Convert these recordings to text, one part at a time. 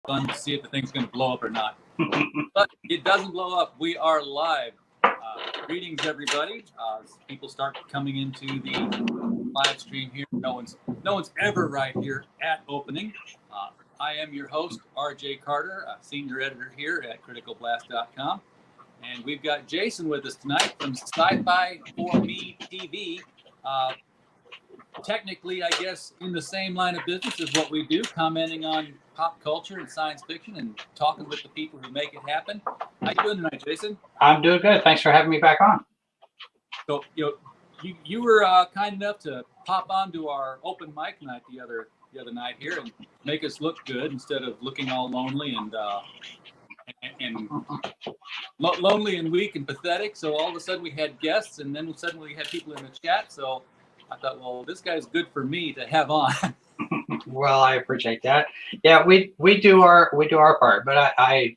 fun to see if the thing's going to blow up or not. But it doesn't blow up. We are live. Greetings, everybody. People start coming into the live stream here. No one's ever right here at opening. I am your host, RJ Carter, senior editor here at criticalblast.com. And we've got Jason with us tonight from SciFi4Me TV. Technically, I guess, in the same line of business as what we do, commenting on pop culture and science fiction and talking with the people who make it happen. How you doing tonight, Jason? I'm doing good. Thanks for having me back on. So, you were kind enough to pop onto our open mic night the other night here and make us look good instead of looking all lonely and lonely and weak and pathetic. So all of a sudden we had guests, and then suddenly we had people in the chat. So I thought, well, this guy's good for me to have on. Well, I appreciate that. Yeah, we do our part, but I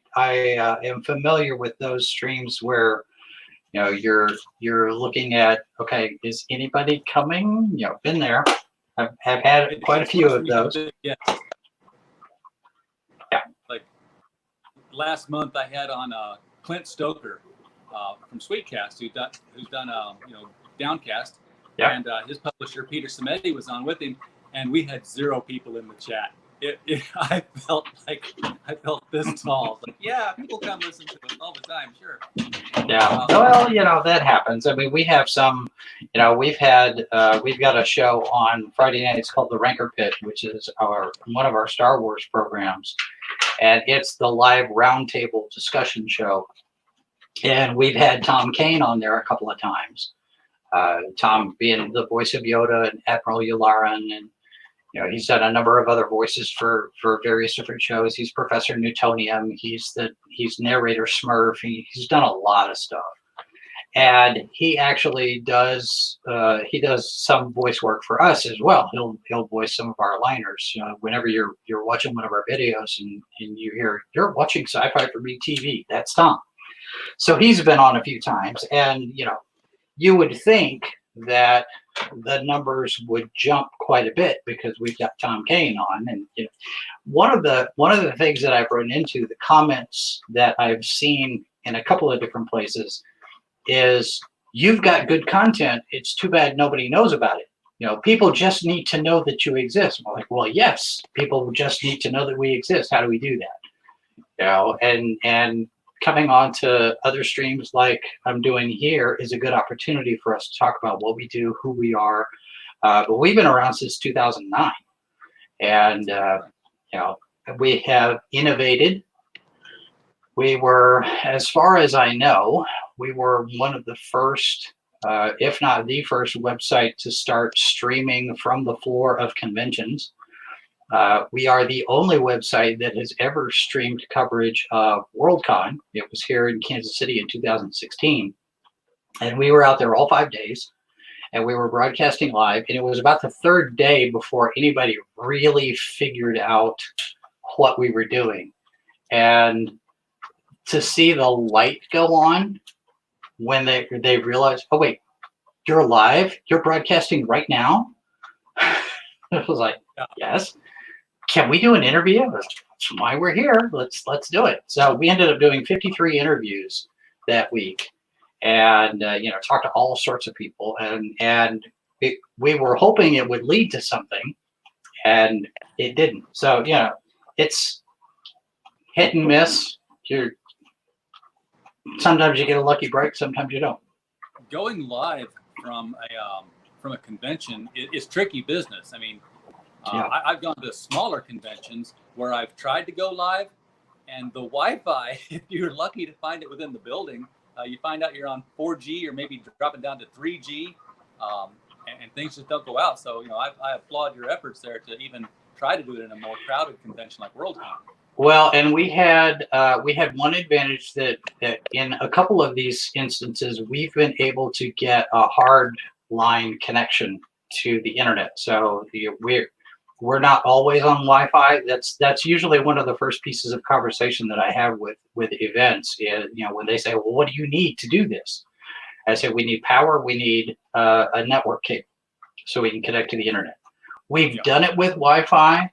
am familiar with those streams where you're looking at, okay, is anybody coming? Been there. I've had quite a few of those. Yeah. Like last month, I had on Clint Stoker from Sweetcast, who's done Downcast. Yeah. And his publisher, Peter Samedi, was on with him, and we had 0 people in the chat. I felt this tall. Like, yeah, people come listen to us all the time, sure. Yeah. Well, that happens. I mean, we have some, we've got a show on Friday nights called The Ranker Pit, which is one of our Star Wars programs, and it's the live roundtable discussion show. And we've had Tom Kane on there a couple of times. Tom being the voice of Yoda and Admiral Yularen, and he's done a number of other voices for various different shows. He's Professor Newtonium. He's narrator Smurf. He's done a lot of stuff, and he actually does some voice work for us as well. He'll voice some of our liners. Whenever you're watching one of our videos and you hear you're watching SciFi4Me TV, that's Tom. So he's been on a few times, and you would think that the numbers would jump quite a bit because we've got Tom Kane on, and one of the things that I've run into, the comments that I've seen in a couple of different places, is you've got good content. It's too bad nobody knows about it. People just need to know that you exist. I'm like, well, yes, people just need to know that we exist. How do we do that? And coming on to other streams like I'm doing here is a good opportunity for us to talk about what we do, who we are. But we've been around since 2009, and we have innovated. We were, as far as I know, we were one of the first, if not the first, website to start streaming from the floor of conventions. We are the only website that has ever streamed coverage of Worldcon. It was here in Kansas City in 2016. And we were out there all 5 days, and we were broadcasting live. And it was about the 3rd day before anybody really figured out what we were doing. And to see the light go on when they realized, oh, wait, you're live? You're broadcasting right now? It was like, yes. Can we do an interview? That's why we're here. Let's do it. So we ended up doing 53 interviews that week, and talked to all sorts of people, and we were hoping it would lead to something, and it didn't. So it's hit and miss. Sometimes you get a lucky break, sometimes you don't. Going live from a convention is tricky business. I mean. I've gone to smaller conventions where I've tried to go live, and the Wi-Fi, if you're lucky to find it within the building, you find out you're on 4G or maybe dropping down to 3G, and things just don't go out. So, I applaud your efforts there to even try to do it in a more crowded convention like Worldcon. Well, and we had one advantage that in a couple of these instances, we've been able to get a hard line connection to the internet. So we're not always on Wi-Fi. That's usually one of the first pieces of conversation that I have with events. When they say, well, what do you need to do this? I say, we need power. We need a network cable so we can connect to the internet. We've done it with Wi-Fi.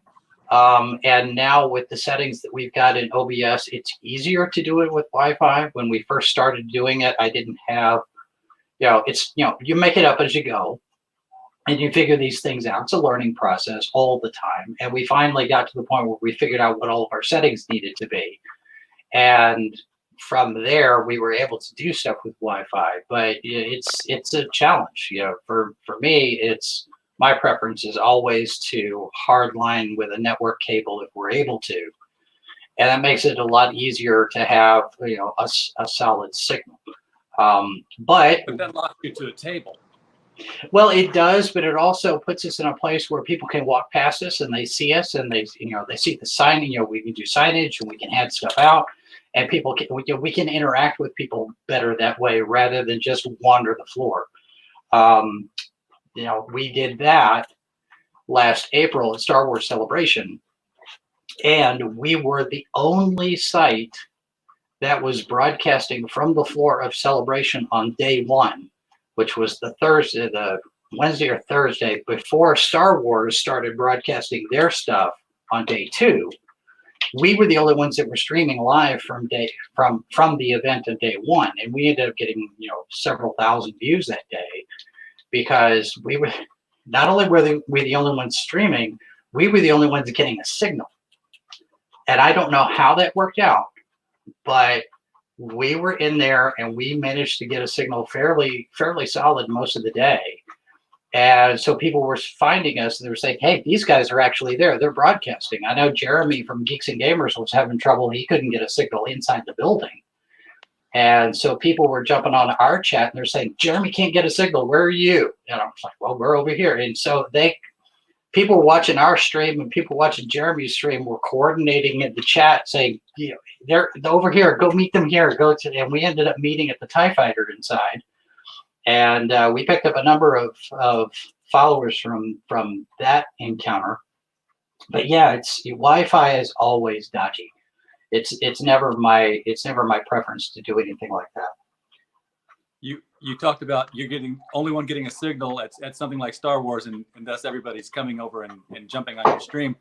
And now with the settings that we've got in OBS, it's easier to do it with Wi-Fi. When we first started doing it, I didn't have, you make it up as you go and you figure these things out. It's a learning process all the time. And we finally got to the point where we figured out what all of our settings needed to be. And from there, we were able to do stuff with Wi-Fi, but it's a challenge. For me, my preference is always to hardline with a network cable if we're able to, and that makes it a lot easier to have a solid signal. But that locks you to a table. Well, it does, but it also puts us in a place where people can walk past us and they see us and they see the sign. We can do signage and we can hand stuff out, and we can interact with people better that way rather than just wander the floor. We did that last April at Star Wars Celebration, and we were the only site that was broadcasting from the floor of Celebration on day one, which was the Wednesday or Thursday before Star Wars started broadcasting their stuff on day two. We were the only ones that were streaming live from the event on day one, and we ended up getting several thousand views that day because we were not only were we the only ones streaming, we were the only ones getting a signal. And I don't know how that worked out, but we were in there and we managed to get a signal fairly solid most of the day. And so people were finding us and they were saying, hey, these guys are actually there. They're broadcasting. I know Jeremy from Geeks and Gamers was having trouble. He couldn't get a signal inside the building. And so people were jumping on our chat and they're saying, Jeremy can't get a signal. Where are you? And I was like, well, we're over here. And so people watching our stream and people watching Jeremy's stream were coordinating in the chat saying, they're over here, go meet them here. And we ended up meeting at the TIE Fighter inside. And we picked up a number of followers from that encounter. But yeah, Wi-Fi is always dodgy. It's never my preference to do anything like that. You talked about you're only one getting a signal at something like Star Wars, and thus everybody's coming over and jumping on your stream.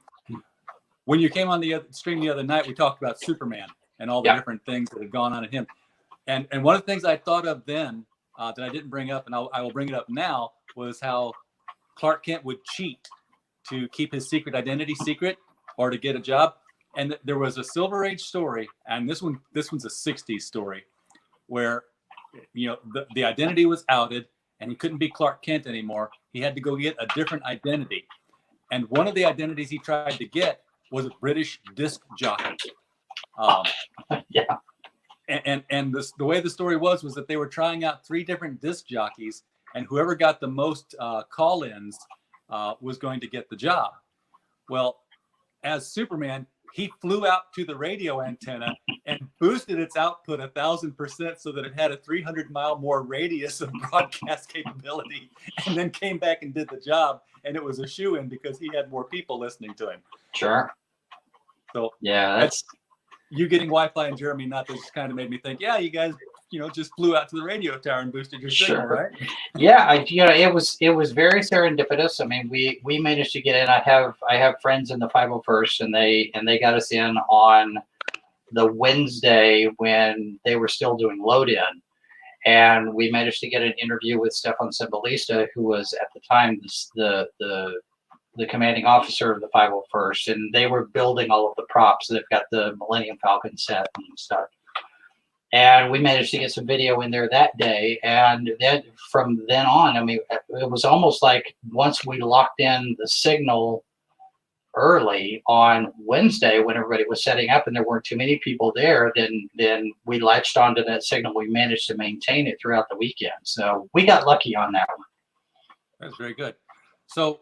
When you came on the stream the other night, we talked about Superman and all the different things that had gone on in him. And one of the things I thought of then that I didn't bring up, and I will bring it up now, was how Clark Kent would cheat to keep his secret identity secret or to get a job. And there was a Silver Age story, and this one's a 60s story, where the identity was outed and he couldn't be Clark Kent anymore. He had to go get a different identity. And one of the identities he tried to get was a British disc jockey. And the way the story was that they were trying out 3 different disc jockeys, and whoever got the most call-ins was going to get the job. Well, as Superman, he flew out to the radio antenna and boosted its output 1,000% so that it had a 300-mile more radius of broadcast capability, and then came back and did the job, and it was a shoo-in because he had more people listening to him. Sure. So yeah, that's you getting Wi-Fi and Jeremy not just kind of made me think, yeah, you guys just flew out to the radio tower and boosted your signal, right? Yeah, it was very serendipitous. I mean, we managed to get in. I have friends in the 501st, and they got us in on the Wednesday when they were still doing load in, and we managed to get an interview with Stefan Sembalista, who was at the time the commanding officer of the 501st, and they were building all of the props. They've got the Millennium Falcon set and stuff. And we managed to get some video in there that day. And then from then on, I mean, it was almost like once we locked in the signal early on Wednesday when everybody was setting up and there weren't too many people there, then we latched onto that signal. We managed to maintain it throughout the weekend. So we got lucky on that one. That's very good. So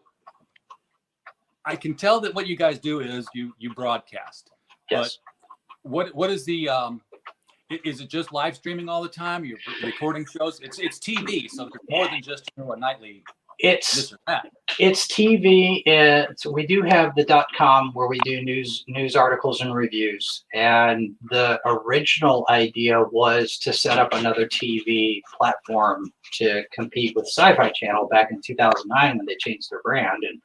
I can tell that what you guys do is you broadcast. Yes. But what is the is it just live streaming all the time? You're recording shows. It's TV, so there's more than just a nightly. It's TV. We do have the .com where we do news articles and reviews. And the original idea was to set up another TV platform to compete with Sci-Fi Channel back in 2009 when they changed their brand. And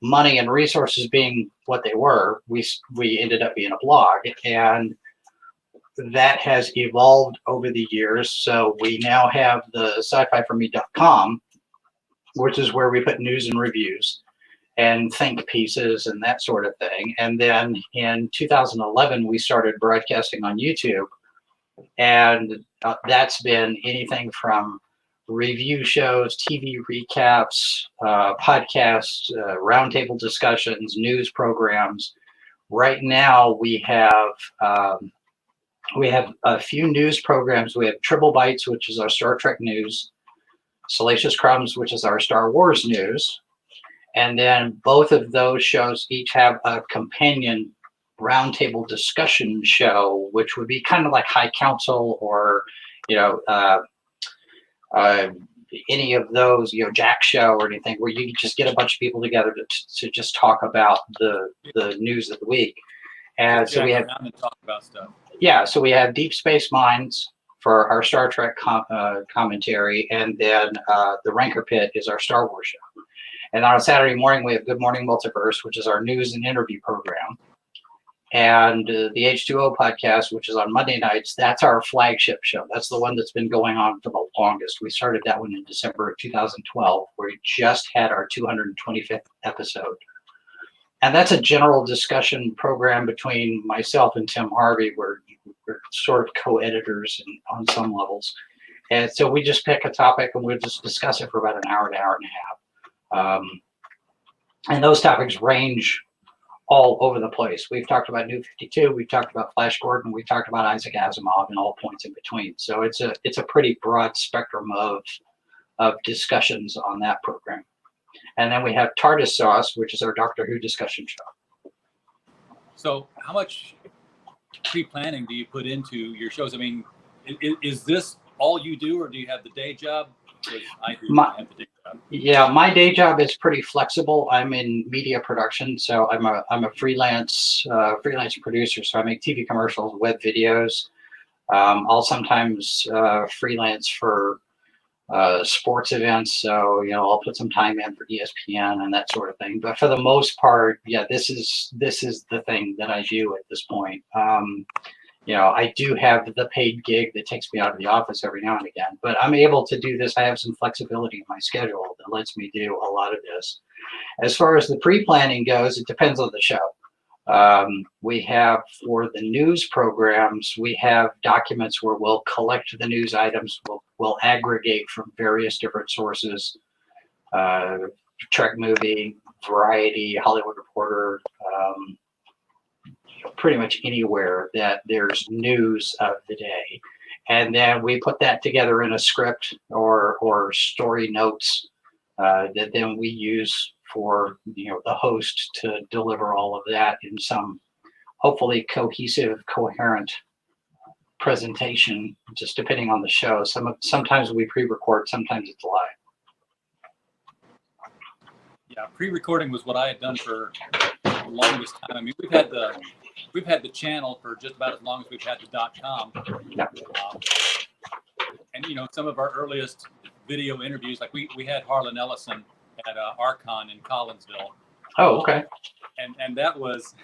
money and resources being what they were, we ended up being a blog, and that has evolved over the years. So we now have the SciFi4Me.com, which is where we put news and reviews and think pieces and that sort of thing. And then in 2011, we started broadcasting on YouTube, and that's been anything from review shows, TV recaps, podcasts, roundtable discussions, news programs. Right now, we have a few news programs. We have Triple Bites, which is our Star Trek news, Salacious Crumbs, which is our Star Wars news, and then both of those shows each have a companion roundtable discussion show, which would be kind of like High Council or, any of those, Jack Show or anything, where you just get a bunch of people together to just talk about the news of the week. And so we have and talk about stuff. Yeah, so we have Deep Space Mines for our Star Trek commentary, and then the Ranker Pit is our Star Wars show. And on a Saturday morning, we have Good Morning Multiverse, which is our news and interview program. And the H2O podcast, which is on Monday nights, that's our flagship show. That's the one that's been going on for the longest. We started that one in December of 2012, where we just had our 225th episode. And that's a general discussion program between myself and Tim Harvey, where we're sort of co-editors on some levels. And so we just pick a topic and we'll just discuss it for about an hour and a half. And those topics range all over the place. We've talked about New 52, we've talked about Flash Gordon, we've talked about Isaac Asimov, and all points in between. So it's a pretty broad spectrum of discussions on that program. And then we have TARDIS Sauce, which is our Doctor Who discussion show. So how much pre-planning do you put into your shows? I mean, is this all you do, or do you have the day job? Because I do have the day job. Yeah, my day job is pretty flexible. I'm in media production, so I'm a freelance producer. So I make TV commercials, web videos. I'll sometimes freelance for sports events, so I'll put some time in for ESPN and that sort of thing. But for the most part, yeah, this is the thing that I do at this point. I do have the paid gig that takes me out of the office every now and again, but I'm able to do this. I have some flexibility in my schedule that lets me do a lot of this. As far as the pre-planning goes, it depends on the show. We have, for the news programs, we have documents where we'll collect the news items, we'll aggregate from various different sources, Trek Movie, Variety, Hollywood Reporter, pretty much anywhere that there's news of the day. And then we put that together in a script or story notes that then we use for the host to deliver all of that in some hopefully cohesive, coherent presentation, just depending on the show. Sometimes we pre-record, sometimes it's live. Yeah, pre-recording was what I had done for the longest time. I mean, we've had the channel for just about as long as we've had the .com. Yeah. And some of our earliest video interviews, like we had Harlan Ellison at Archon in Collinsville. Oh, okay. And that was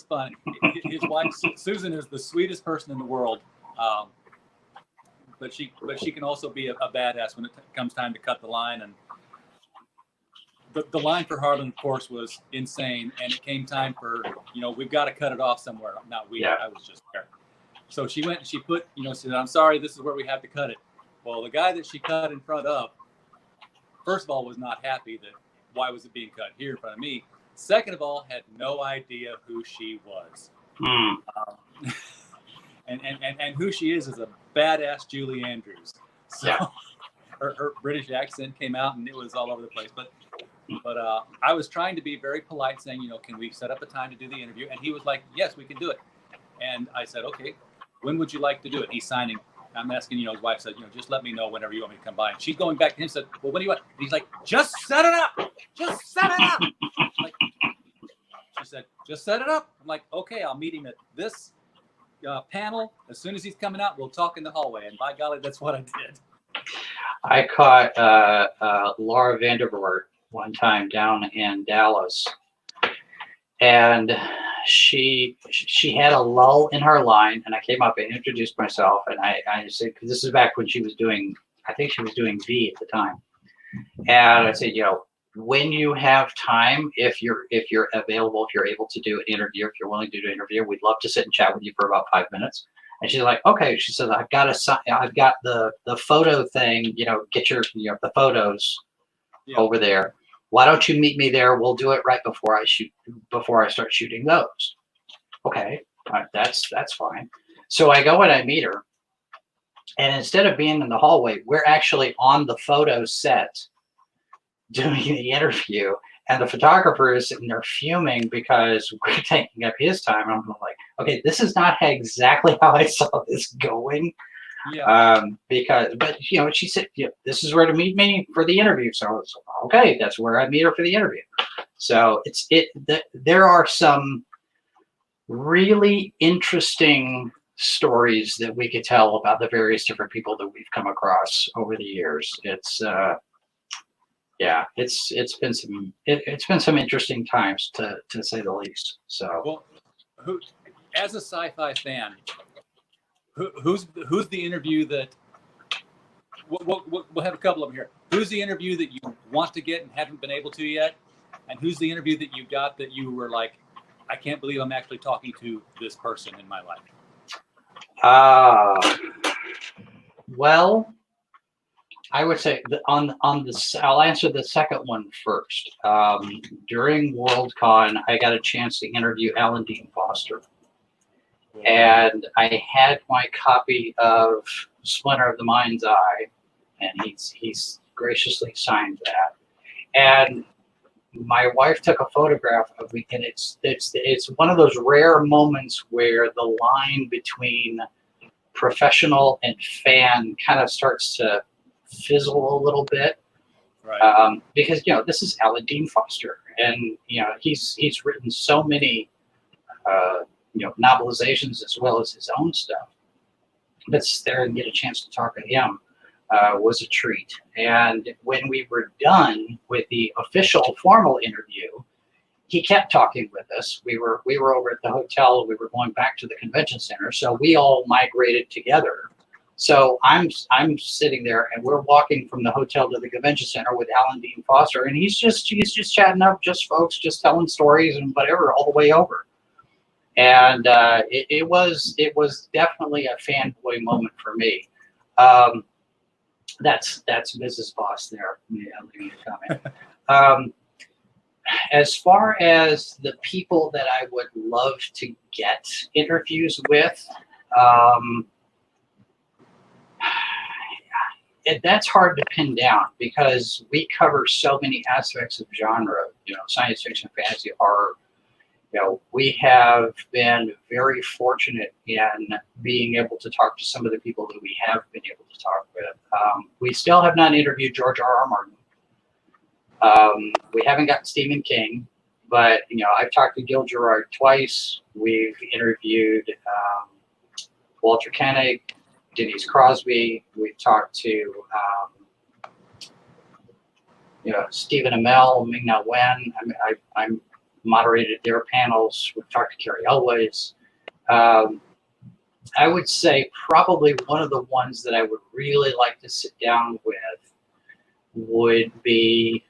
fun. His wife Susan is the sweetest person in the world, but she can also be a badass when it comes time to cut the line. And the line for Harlan, of course, was insane, and it came time for we've got to cut it off somewhere. Not we. Yeah. I was just there. So she went and she put said, "I'm sorry, this is where we have to cut it." Well, the guy that she cut in front of, first of all, was not happy that why was it being cut here in front of me. Second of all, had no idea who she was. And who she is a badass Julie Andrews. So yeah. her British accent came out and it was all over the place. But I was trying to be very polite, saying, can we set up a time to do the interview? And he was like, yes, we can do it. And I said, okay, when would you like to do it? He's signing. I'm asking, his wife said, just let me know whenever you want me to come by. And she's going back to him and said, well, when do you want? And he's like, just set it up. Just set it up. She said, just set it up. I'm like, okay, I'll meet him at this panel. As soon as he's coming out, we'll talk in the hallway. And by golly, that's what I did. I caught Laura Vandervoort one time down in Dallas, and she had a lull in her line, and I came up and introduced myself, and I said, because this is back when she was doing, I think she was doing V at the time, and I said, when you have time, if you're available, if you're able to do an interview, if you're willing to do an interview, we'd love to sit and chat with you for about 5 minutes. And she's like, okay. She says, I've got the photo thing, get your, the photos over there. Why don't you meet me there? We'll do it right before I start shooting those. Okay, that's fine. So I go and I meet her, and instead of being in the hallway, we're actually on the photo set doing the interview, and the photographer is sitting there fuming because we're taking up his time. I'm like, okay, this is not exactly how I saw this going. But she said, this is where to meet me for the interview. So I was like, okay, that's where I meet her for the interview. So there are some really interesting stories that we could tell about the various different people that we've come across over the years. It's been some interesting times to say the least. So, well, as a sci-fi fan, who's the interview that we'll have a couple of them here. Who's the interview that you want to get and haven't been able to yet, and who's the interview that you got that you were like, I can't believe I'm actually talking to this person in my life? Well, I would say I'll answer the second one first. During WorldCon, I got a chance to interview Alan Dean Foster. And I had my copy of Splinter of the Mind's Eye, and he's graciously signed that. And my wife took a photograph of me, and it's one of those rare moments where the line between professional and fan kind of starts to fizzle a little bit, right? Because this is Alan Dean Foster, and he's written so many novelizations as well as his own stuff. But there and get a chance to talk to him was a treat. And when we were done with the official formal interview, he kept talking with us. We were over at the hotel. We were going back to the convention center, so we all migrated together. So I'm sitting there, and we're walking from the hotel to the convention center with Alan Dean Foster, and he's just chatting up, just folks, just telling stories and whatever all the way over. And it was definitely a fanboy moment for me. That's Mrs. Boss there. Yeah, leaving a comment. As far as the people that I would love to get interviews with, that's hard to pin down because we cover so many aspects of genre. Science fiction, fantasy, horror. We have been very fortunate in being able to talk to some of the people that we have been able to talk with. We still have not interviewed George R.R. Martin. We haven't gotten Stephen King, but I've talked to Gil Gerard twice. We've interviewed Walter Koenig, Denise Crosby. We've talked to Stephen Amell, Ming-Na Wen. I'm moderated their panels. We've talked to Carrie Elways. I would say probably one of the ones that I would really like to sit down with would be,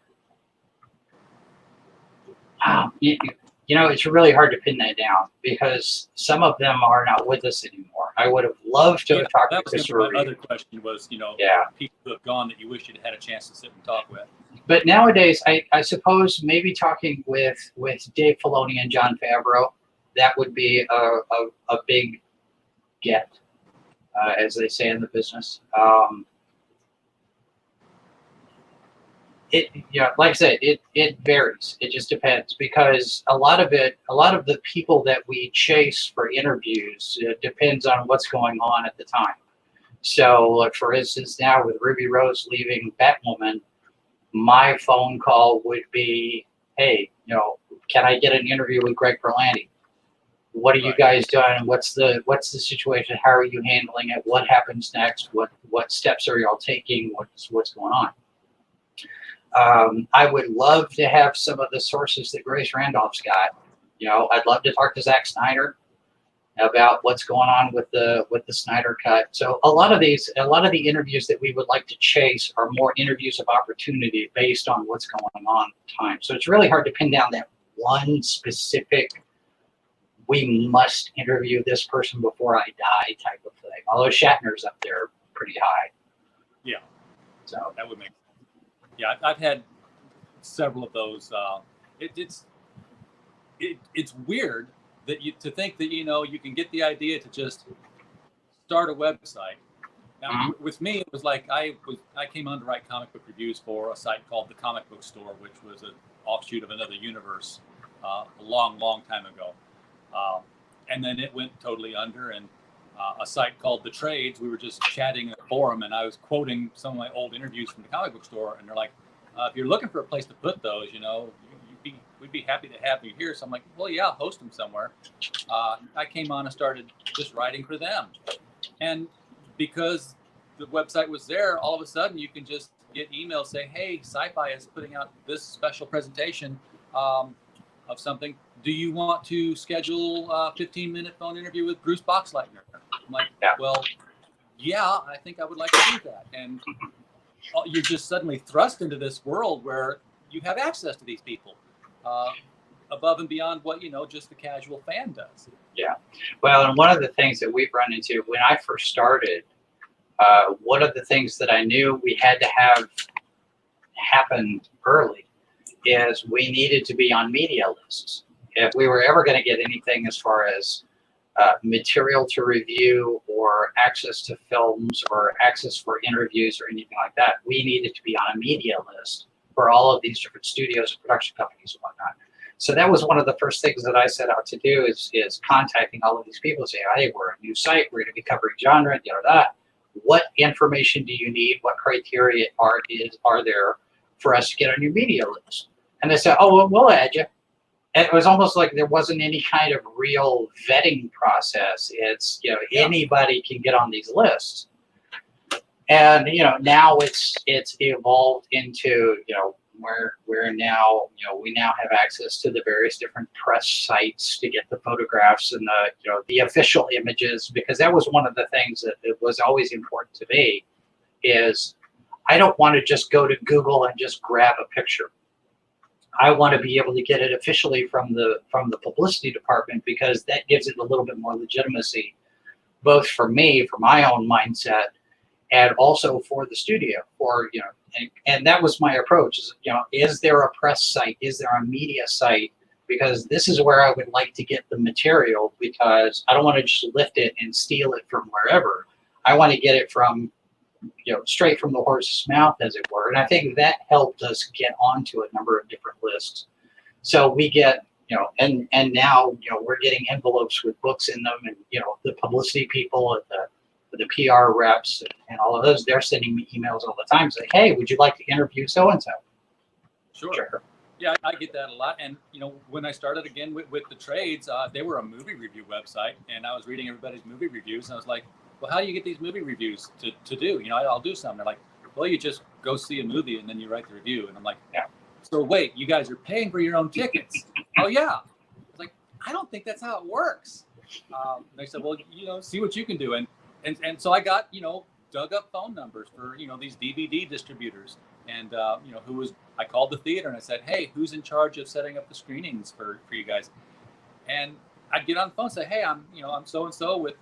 it's really hard to pin that down because some of them are not with us anymore. I would have loved to have talked to Christopher Reeve. My other question was, people who have gone that you wish you'd had a chance to sit and talk with. But nowadays, I suppose maybe talking with Dave Filoni and Jon Favreau, that would be a big get, as they say in the business. Like I said, it varies. It just depends because a lot of the people that we chase for interviews, it depends on what's going on at the time. So, like for instance, now with Ruby Rose leaving Batwoman, my phone call would be, hey, can I get an interview with Greg Berlanti? What are you guys doing? What's the situation? How are you handling it? What happens next? What steps are y'all taking? What's going on? I would love to have some of the sources that Grace Randolph's got. I'd love to talk to Zack Snyder about what's going on with the Snyder Cut. So a lot of the interviews that we would like to chase are more interviews of opportunity based on what's going on at the time. So it's really hard to pin down that one specific, we must interview this person before I die type of thing. Although Shatner's up there pretty high. Yeah. So that would make sense. Yeah, I've had several of those. It's weird that to think that you can get the idea to just start a website. Now, with me, it was like I came on to write comic book reviews for a site called the Comic Book Store, which was an offshoot of Another Universe a long time ago, and then it went totally under. And a site called The Trades, we were just chatting in a forum, and I was quoting some of my old interviews from the Comic Book Store, and they're like, if you're looking for a place to put those, we'd be happy to have you here. So I'm like, well, yeah, I'll host them somewhere. I came on and started just writing for them. And because the website was there, all of a sudden you can just get emails say, hey, Sci-Fi is putting out this special presentation of something. Do you want to schedule a 15-minute phone interview with Bruce Boxleitner? I'm like, well, yeah, I think I would like to do that. And you're just suddenly thrust into this world where you have access to these people. Above and beyond what just the casual fan does. Yeah, well, and one of the things that we've run into when I first started, one of the things that I knew we had to have happen early is we needed to be on media lists. If we were ever going to get anything as far as material to review or access to films or access for interviews or anything like that, we needed to be on a media list for all of these different studios and production companies and whatnot. So that was one of the first things that I set out to do is contacting all of these people, saying, hey, we're a new site, we're going to be covering genre, what information do you need? What criteria are there for us to get on your media list? And they said, oh, well, we'll add you. And it was almost like there wasn't any kind of real vetting process. It's, anybody can get on these lists. And, now it's evolved into, we're now, we now have access to the various different press sites to get the photographs and the official images, because that was one of the things that it was always important to me is I don't want to just go to Google and just grab a picture. I want to be able to get it officially from the publicity department, because that gives it a little bit more legitimacy, both for me, for my own mindset, and also for the studio, and that was my approach. Is there a press site? Is there a media site? Because this is where I would like to get the material, because I don't want to just lift it and steal it from wherever. I want to get it from, straight from the horse's mouth, as it were. And I think that helped us get onto a number of different lists. So we get, and now, we're getting envelopes with books in them, and, the publicity people at the PR reps and all of those, they're sending me emails all the time saying, hey, would you like to interview so-and-so? Sure. Yeah, I get that a lot. And, when I started again with the Trades, they were a movie review website, and I was reading everybody's movie reviews, and I was like, well, how do you get these movie reviews to do? I'll do some. They're like, well, you just go see a movie and then you write the review. And I'm like, yeah. So wait, you guys are paying for your own tickets? Oh, yeah. I was like, I don't think that's how it works. They said, well, see what you can do. And so I got, dug up phone numbers for, these DVD distributors. And, I called the theater and I said, hey, who's in charge of setting up the screenings for you guys? And I'd get on the phone and say, hey, I'm so-and-so with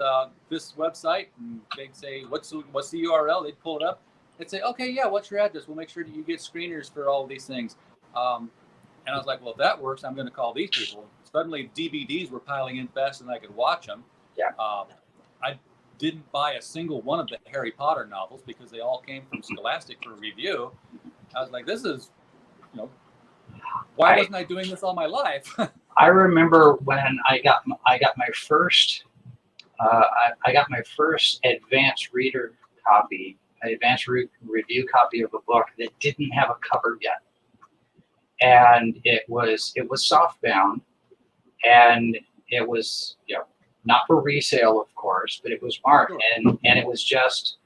this website. And they'd say, what's the URL? They'd pull it up. They'd say, okay, yeah, what's your address? We'll make sure that you get screeners for all of these things. And I was like, well, if that works, I'm going to call these people. Suddenly, DVDs were piling in faster than I could watch them. Yeah. I didn't buy a single one of the Harry Potter novels because they all came from Scholastic for review. I was like, this is, why wasn't I doing this all my life? I remember when I got my first advanced reader copy, advanced review copy of a book that didn't have a cover yet, and it was softbound, and it was not for resale, of course, but it was marked, and it was just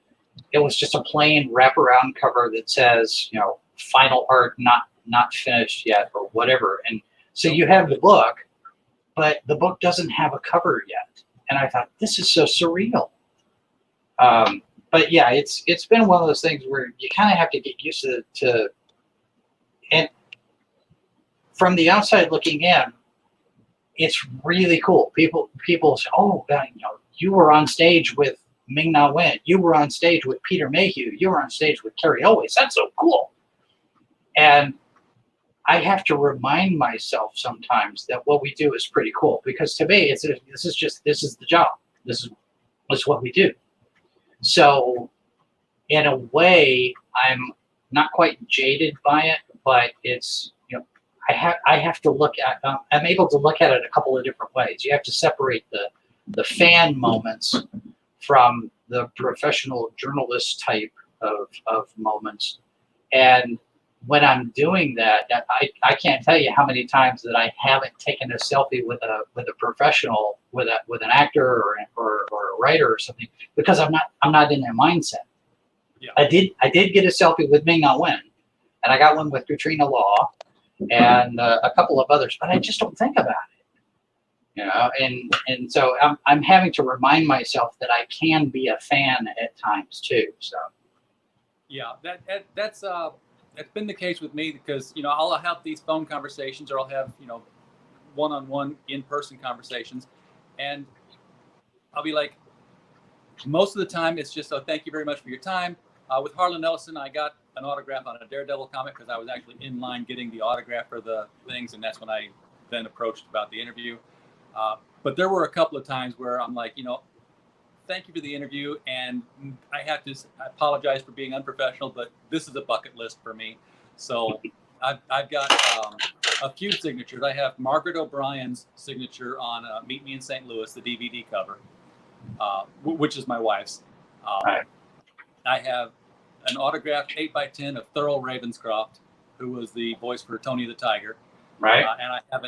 a plain wraparound cover that says final art not finished yet or whatever. And so you have the book, but the book doesn't have a cover yet. And I thought, this is so surreal. But yeah, it's been one of those things where you kind of have to get used to, and from the outside looking in, it's really cool. People say, oh, you were on stage with Ming-Na Wen. You were on stage with Peter Mayhew. You were on stage with Carrie Elways. That's so cool. And I have to remind myself sometimes that what we do is pretty cool, because to me, this is the job. This is what we do. So in a way, I'm not quite jaded by it, but it's, I have to look at, I'm able to look at it a couple of different ways. You have to separate the fan moments from the professional journalist type of moments. And when I'm doing that, I can't tell you how many times that I haven't taken a selfie with a professional, with an actor or a writer or something, because I'm not in their mindset. Yeah. I did get a selfie with Ming-Na Wen, and I got one with Katrina Law and a couple of others, but I just don't think about it, and so I'm having to remind myself that I can be a fan at times too. So yeah, that's been the case with me, because I'll have these phone conversations, or I'll have one-on-one in-person conversations, and I'll be like, most of the time it's just, oh, thank you very much for your time. With Harlan Ellison, I got an autograph on a Daredevil comic because I was actually in line getting the autograph for the things, and that's when I then approached about the interview. But there were a couple of times where I'm like, thank you for the interview, and I apologize for being unprofessional, but this is a bucket list for me. So I've got a few signatures. I have Margaret O'Brien's signature on Meet Me in St. Louis, the DVD cover, which is my wife's. Right. I have an autographed 8x10 of Thurl Ravenscroft, who was the voice for Tony the Tiger. Right. And I have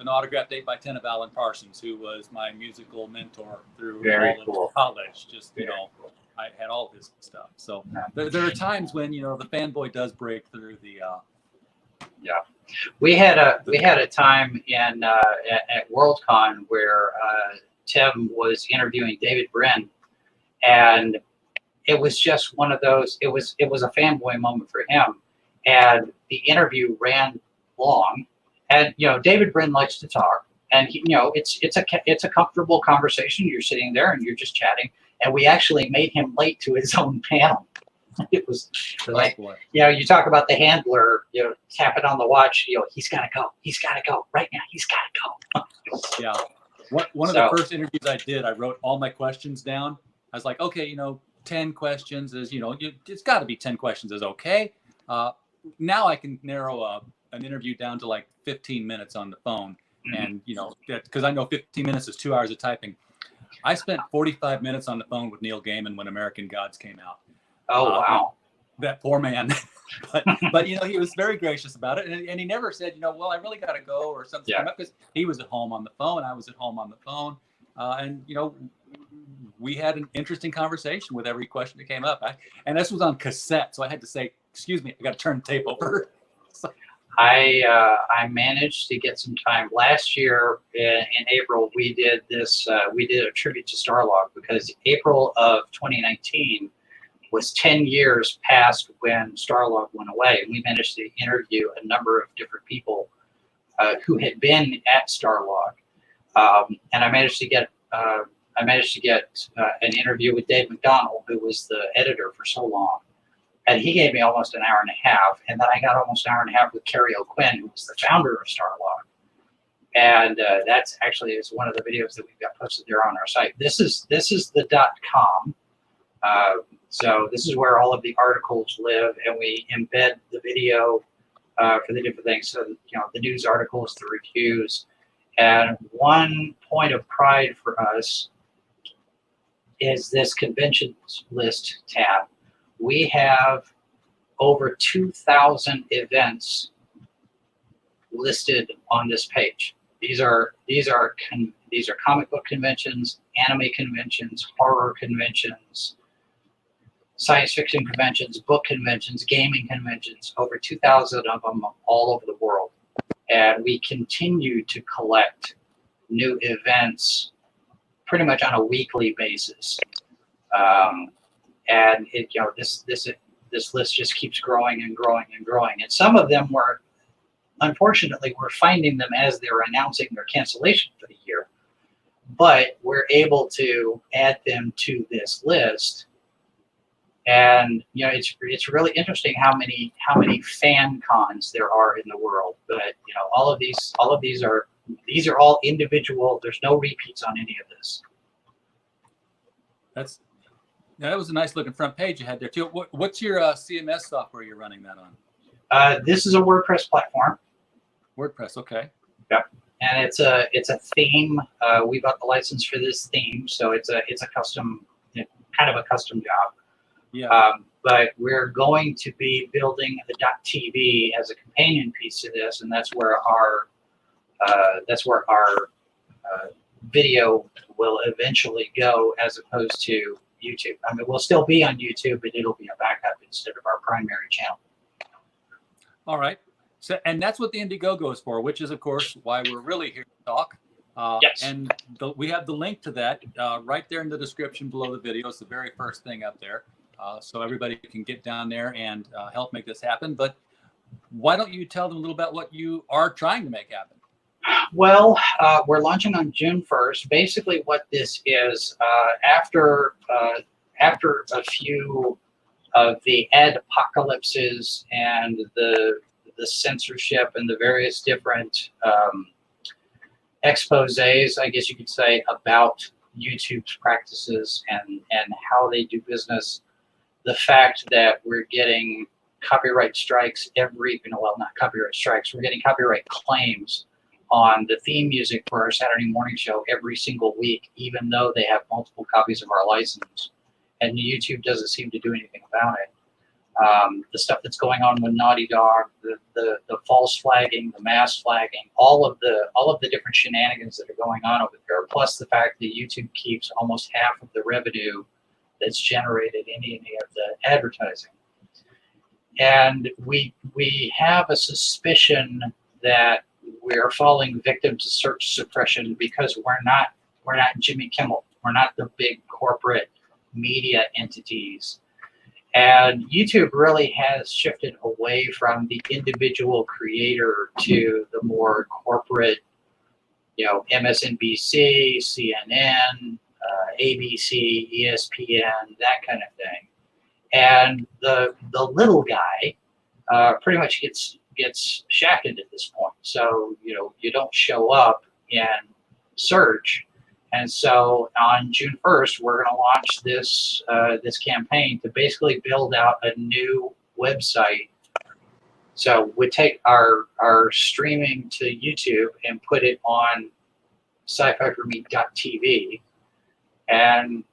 an autographed 8x10 of Alan Parsons, who was my musical mentor through all of college. Just, cool. I had all of his stuff. So there are times when, the fanboy does break through the. Yeah. We had a time at Worldcon where Tim was interviewing David Brin, and it was just one of those, it was a fanboy moment for him. And the interview ran long. And David Brin likes to talk, and it's a comfortable conversation. You're sitting there and you're just chatting, and we actually made him late to his own panel. It was like, you talk about the handler, tapping on the watch. He's got to go right now. He's got to go. Yeah, one of the first interviews I did, I wrote all my questions down. I was like, okay, 10 questions is it's got to be 10 questions is okay. Now I can narrow an interview down to like 15 minutes on the phone. Mm-hmm. And, because I know 15 minutes is 2 hours of typing. I spent 45 minutes on the phone with Neil Gaiman when American Gods came out. Oh, wow. That poor man. but he was very gracious about it. And he never said, well, I really got to go or something. Yeah. Because he was at home on the phone. I was at home on the phone. And, we had an interesting conversation with every question that came up. And this was on cassette. So I had to say, excuse me, I got to turn the tape over. So, I managed to get some time last year in April. We did this. We did a tribute to Starlog, because April of 2019 was 10 years past when Starlog went away, and we managed to interview a number of different people who had been at Starlog, and I managed to get an interview with Dave McDonald, who was the editor for so long. And he gave me almost an hour and a half. And then I got almost an hour and a half with Kerry O'Quinn, who was the founder of Starlog. And that's actually is one of the videos that we've got posted there on our site. This is the .com. So this is where all of the articles live, and we embed the video for the different things. So, the news articles, the reviews. And one point of pride for us is this conventions list tab. We have over 2,000 events listed on this page. These are comic book conventions, anime conventions, horror conventions. science fiction conventions, book conventions, gaming conventions, over 2,000 of them all over the world. And we continue to collect new events pretty much on a weekly basis. And it, you know, this list just keeps growing and growing and growing. And some of them were, unfortunately, we're finding them as they're announcing their cancellation for the year. But we're able to add them to this list. And you know, it's really interesting how many fan cons there are in the world. But you know, all of these are all individual. There's no repeats on any of this. That was a nice looking front page you had there too. What's your CMS software you're running that on? This is a WordPress platform. WordPress, okay. Yep. And it's a theme. We bought the license for this theme, so it's a custom, kind of a custom job. Yeah. But we're going to be building a .tv as a companion piece to this, and that's where our video will eventually go, as opposed to YouTube. I mean, we'll still be on YouTube, but it'll be a backup instead of our primary channel. All right. So, and that's what the Indiegogo is for, which is, of course, why we're really here to talk. Yes. And we have the link to that right there in the description below the video. It's the very first thing up there. So everybody can get down there and help make this happen. But why don't you tell them a little about what you are trying to make happen? Well, we're launching on June 1st. Basically what this is, after a few of the ad apocalypses and the censorship and the various different exposés, I guess you could say, about YouTube's practices and how they do business, the fact that we're getting copyright strikes well, not copyright strikes, we're getting copyright claims on the theme music for our Saturday morning show every single week, even though they have multiple copies of our license. And YouTube doesn't seem to do anything about it. The stuff that's going on with Naughty Dog, the false flagging, the mass flagging, all of the different shenanigans that are going on over there, plus the fact that YouTube keeps almost half of the revenue that's generated in any of the advertising. And we have a suspicion that we are falling victim to search suppression because we're not Jimmy Kimmel. We're not the big corporate media entities. And YouTube really has shifted away from the individual creator to the more corporate, you know, MSNBC, CNN, ABC, ESPN, that kind of thing. And the little guy pretty much gets shafted at this point. So, you know, you don't show up in search. And so on June 1st, we're going to launch this this campaign to basically build out a new website. So we take our streaming to YouTube and put it on SciFi4Me.tv, and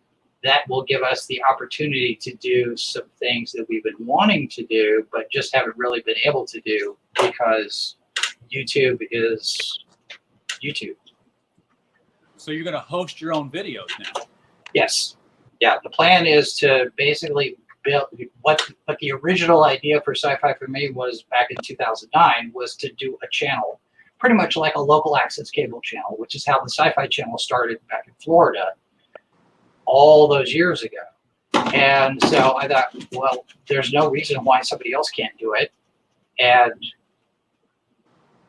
that will give us the opportunity to do some things that we've been wanting to do, but just haven't really been able to do because YouTube is YouTube. So you're going to host your own videos now? Yes. Yeah, the plan is to basically build what the original idea for SciFi4Me was back in 2009 was to do a channel, pretty much like a local access cable channel, which is how the Sci-Fi channel started back in Florida all those years ago. And so I thought, well, there's no reason why somebody else can't do it. And,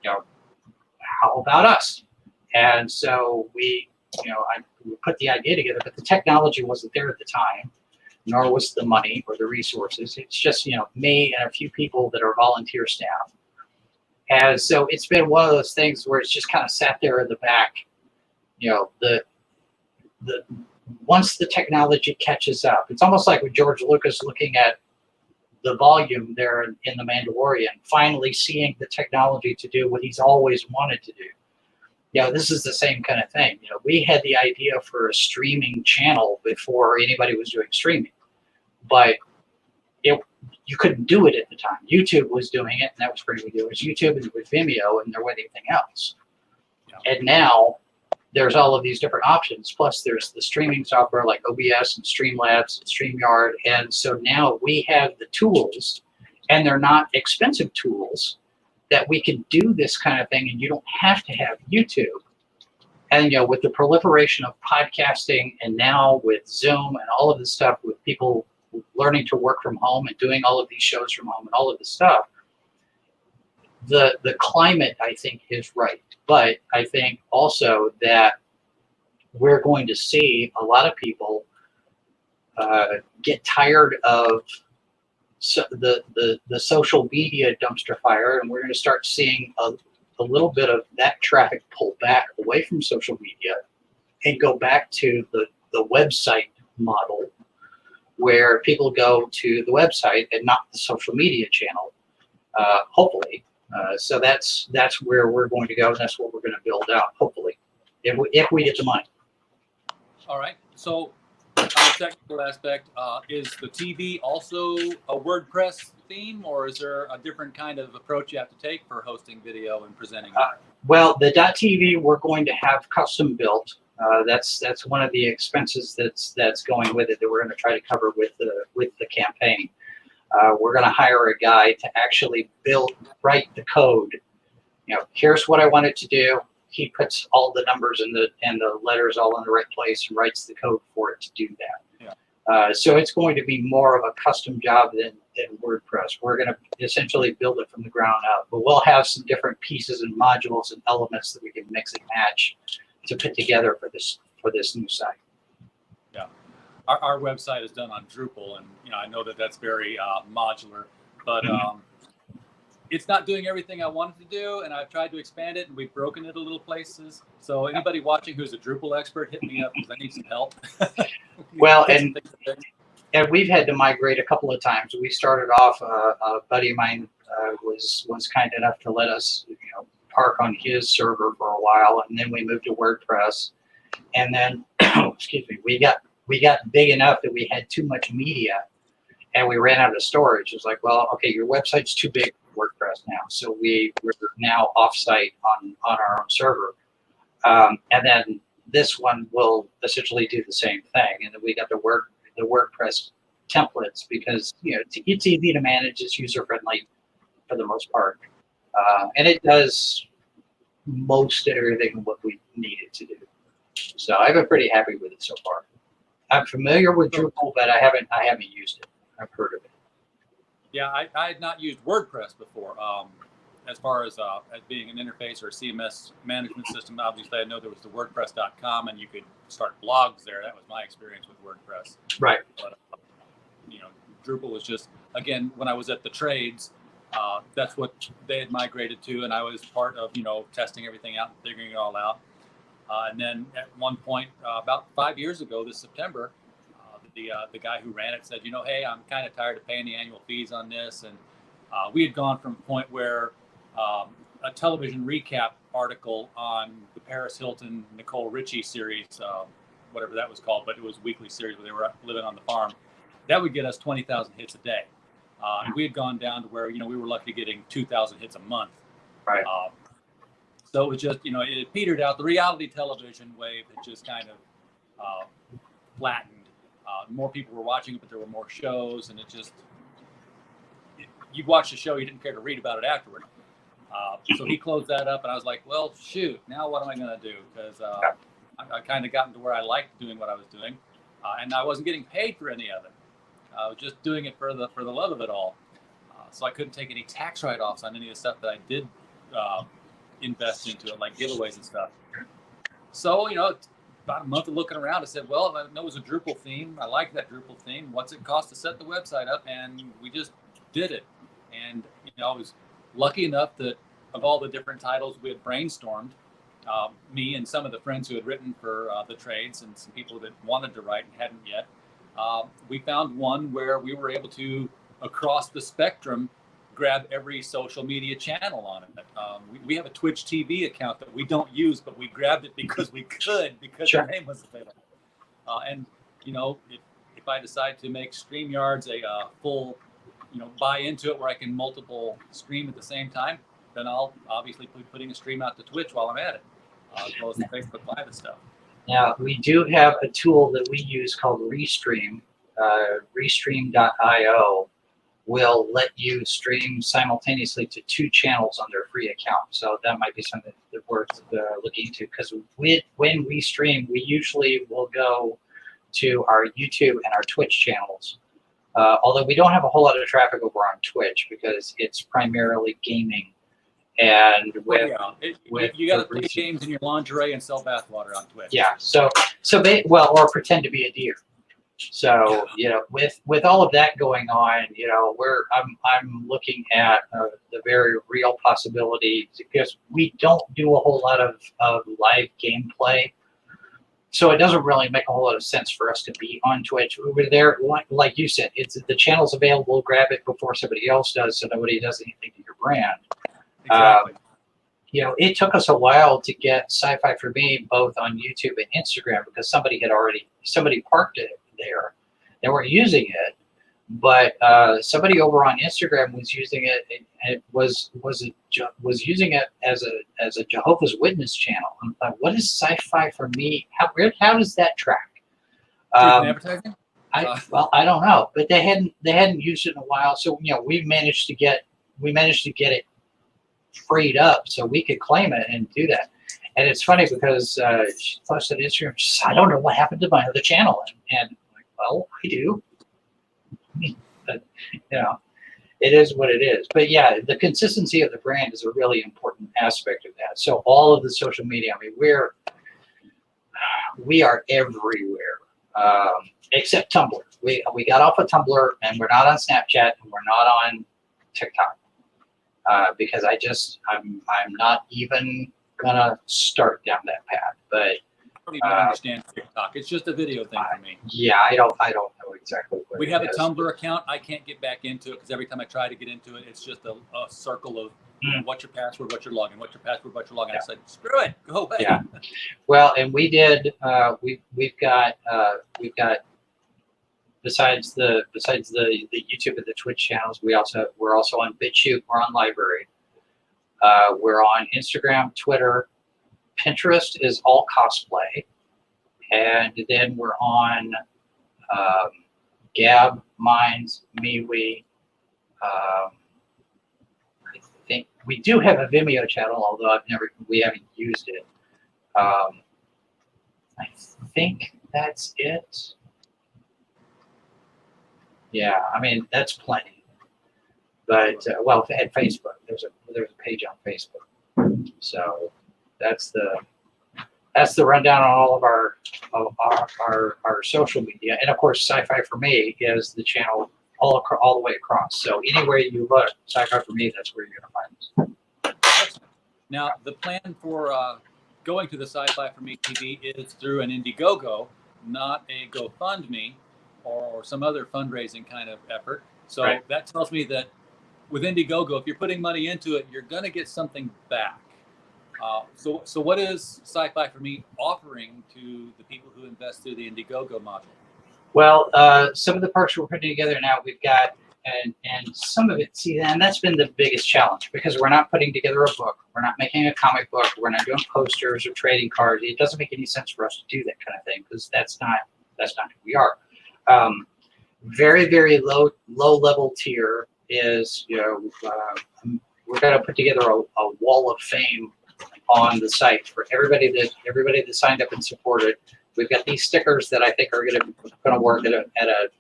you know, how about us? And so we put the idea together, but the technology wasn't there at the time, nor was the money or the resources. It's just, you know, me and a few people that are volunteer staff. And so it's been one of those things where it's just kind of sat there in the back. You know, once the technology catches up, it's almost like with George Lucas looking at the volume there in The Mandalorian, finally seeing the technology to do what he's always wanted to do. You know, this is the same kind of thing. You know, we had the idea for a streaming channel before anybody was doing streaming, but you couldn't do it at the time. YouTube was doing it, and that was pretty good. It was YouTube and with Vimeo, and there wasn't anything else. Yeah. And now there's all of these different options. Plus, there's the streaming software like OBS and Streamlabs and StreamYard. And so now we have the tools, and they're not expensive tools, that we can do this kind of thing, and you don't have to have YouTube. And with the proliferation of podcasting, and now with Zoom and all of this stuff, with people learning to work from home and doing all of these shows from home and all of this stuff, the climate, I think, is right. But I think also that we're going to see a lot of people get tired of the social media dumpster fire, and we're going to start seeing a little bit of that traffic pull back away from social media and go back to the website model, where people go to the website and not the social media channel, hopefully. So that's where we're going to go, and that's what we're going to build out, hopefully, if we get the money. All right. So on the technical aspect, is the TV also a WordPress theme, or is there a different kind of approach you have to take for hosting video and presenting? Well, the .tv we're going to have custom built. That's one of the expenses that's going with it, that we're going to try to cover with the campaign. We're going to hire a guy to actually write the code. Here's what I want it to do. He puts all the numbers and the letters all in the right place and writes the code for it to do that. Yeah. So it's going to be more of a custom job than WordPress. We're going to essentially build it from the ground up, but we'll have some different pieces and modules and elements that we can mix and match to put together for this new site. Yeah, our website is done on Drupal, and I know that's very modular, but it's not doing everything I wanted to do, and I've tried to expand it, and we've broken it a little places. So anybody watching who's a Drupal expert, hit me up because I need some help. Well, and we've had to migrate a couple of times. We started off, a buddy of mine was kind enough to let us park on his server for a while, and then we moved to WordPress. And then, excuse me, we got big enough that we had too much media, and we ran out of storage. It was like, well, okay, your website's too big for WordPress now, so we're now offsite on our own server. And then this one will essentially do the same thing. And then we got the WordPress templates, because it's easy to manage, it's user friendly for the most part, and it does most everything what we need it to do. So I've been pretty happy with it so far. I'm familiar with Drupal, but I haven't used it. I've heard of it. Yeah, I had not used WordPress before. As far as being an interface or a CMS management system, obviously I know there was the WordPress.com, and you could start blogs there. That was my experience with WordPress. Right. But, Drupal was just, again, when I was at the trades, that's what they had migrated to, and I was part of, testing everything out and figuring it all out. And then at one point, about 5 years ago, this September, the guy who ran it said, hey, I'm kind of tired of paying the annual fees on this. And we had gone from a point where a television recap article on the Paris Hilton, Nicole Richie series, whatever that was called, but it was a weekly series where they were living on the farm. That would get us 20,000 hits a day. And we had gone down to where, we were lucky getting 2,000 hits a month. Right. So it was just, it petered out. The reality television wave had just kind of flattened. More people were watching it, but there were more shows, and you'd watch the show, you didn't care to read about it afterward. So he closed that up, and I was like, well, shoot, now what am I going to do? Because I kind of gotten to where I liked doing what I was doing, and I wasn't getting paid for any of it. I was just doing it for the love of it all. So I couldn't take any tax write-offs on any of the stuff that I did invest into it, like giveaways and stuff. So, about a month of looking around, I said, well, I know it was a Drupal theme. I like that Drupal theme. What's it cost to set the website up? And we just did it. And, I was lucky enough that of all the different titles we had brainstormed, me and some of the friends who had written for the trades and some people that wanted to write and hadn't yet, we found one where we were able to, across the spectrum, grab every social media channel on it. We have a Twitch TV account that we don't use, but we grabbed it because we could, because Sure. the name was available. And if I decide to make StreamYards a full, buy into it where I can multiple stream at the same time, then I'll obviously be putting a stream out to Twitch while I'm at it. as well as the Facebook Live and stuff. Now, we do have a tool that we use called Restream. Restream.io will let you stream simultaneously to 2 channels on their free account. So that might be something that's worth looking into, because when we stream, we usually will go to our YouTube and our Twitch channels. Although we don't have a whole lot of traffic over on Twitch because it's primarily gaming. And with you got to play games in your lingerie and sell bathwater on Twitch. Yeah, or pretend to be a deer. So with all of that going on, I'm looking at the very real possibility, because we don't do a whole lot of live gameplay. So it doesn't really make a whole lot of sense for us to be on Twitch. We're there, like you said, the channel's available. Grab it before somebody else does, so nobody does anything to your brand. Exactly. It took us a while to get SciFi4Me both on YouTube and Instagram, because somebody parked it there. They weren't using it, but somebody over on Instagram was using it. And was using it as a Jehovah's Witness channel. I'm like, what is SciFi4Me? How does that track? Advertising? I don't know, but they hadn't used it in a while. So we managed to get it freed up so we could claim it and do that. And it's funny because she posted on Instagram, she said, I don't know what happened to my other channel. And I'm like, well, I do. But, it is what it is. But yeah, the consistency of the brand is a really important aspect of that. So all of the social media, I mean, we are everywhere, except Tumblr. We got off of Tumblr, and we're not on Snapchat, and we're not on TikTok. Because I'm not even gonna start down that path. But I don't even understand TikTok. It's just a video thing for me. Yeah, I don't know exactly what we have a Tumblr account. I can't get back into it because every time I try to get into it, it's just a circle of what's your password, what's your login, what's your password, what's your login. I said, screw it, go away. Yeah. Well, and we did. We've got besides the YouTube and the Twitch channels, we're also on BitChute. We're on Library. We're on Instagram, Twitter, Pinterest is all cosplay, and then we're on Gab, Minds, MeWe. I think we do have a Vimeo channel, although we haven't used it. I think that's it. Yeah, I mean, that's plenty. But at Facebook, there's a page on Facebook. So that's the rundown on all of our social media. And of course, SciFi4Me is the channel all the way across. So anywhere you look, SciFi4Me, that's where you're going to find us. Now, the plan for going to the SciFi4Me TV is through an Indiegogo, not a GoFundMe or some other fundraising kind of effort. So that tells me that with Indiegogo, if you're putting money into it, you're going to get something back. So what is SciFi4Me offering to the people who invest through the Indiegogo module? Well, some of the perks we're putting together now, we've got, and some of it, and that's been the biggest challenge, because we're not putting together a book. We're not making a comic book. We're not doing posters or trading cards. It doesn't make any sense for us to do that kind of thing, because that's not who we are. Very, very low level tier is, we're going to put together a wall of fame on the site for everybody that signed up and supported. We've got these stickers that I think are going to work at a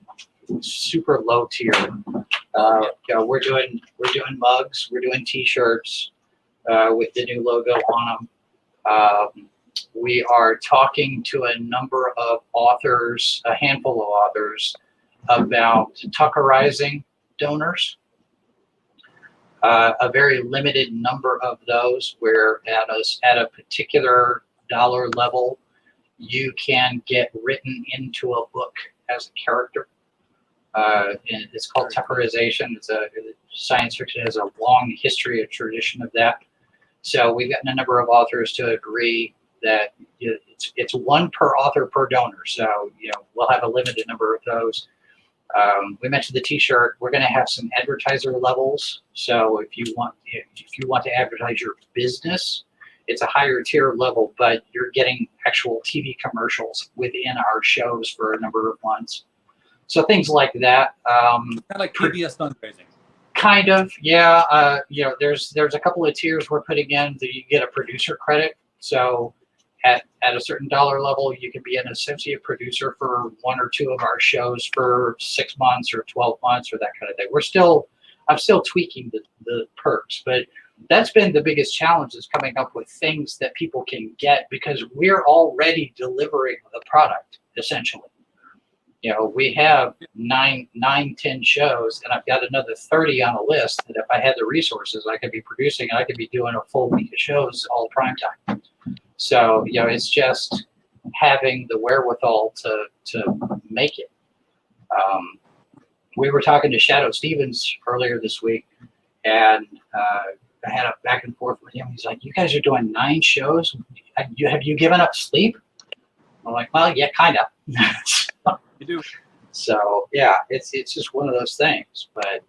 super low tier. We're doing mugs, we're doing T-shirts with the new logo on them. We are talking to a number of authors, a handful of authors, about Tuckerizing donors. A very limited number of those, where at a particular dollar level, you can get written into a book as a character. And it's called Tuckerization. Science fiction has a long history, a tradition of that. So we've gotten a number of authors to agree that it's one per author per donor. So we'll have a limited number of those. We mentioned the T-shirt. We're going to have some advertiser levels. So if you want to advertise your business, it's a higher tier level, but you're getting actual TV commercials within our shows for a number of months. So things like that. Kind of like PBS fundraising. Kind of, yeah. You know, there's a couple of tiers we're putting in that you get a producer credit. So at a certain dollar level, you can be an associate producer for 1 or 2 of our shows for 6 months or 12 months or that kind of thing. I'm still tweaking the perks, but that's been the biggest challenge, is coming up with things that people can get, because we're already delivering the product essentially. You know, we have 9, 10 shows, and I've got another 30 on a list that if I had the resources, I could be producing, and I could be doing a full week of shows all prime time. So, you know, it's just having the wherewithal to make it. We were talking to Shadow Stevens earlier this week, and I had a back and forth with him. He's like, "You guys are doing 9 shows. Have you given up sleep?" I'm like, "Well, yeah, kind of." You do. So yeah, it's just one of those things. But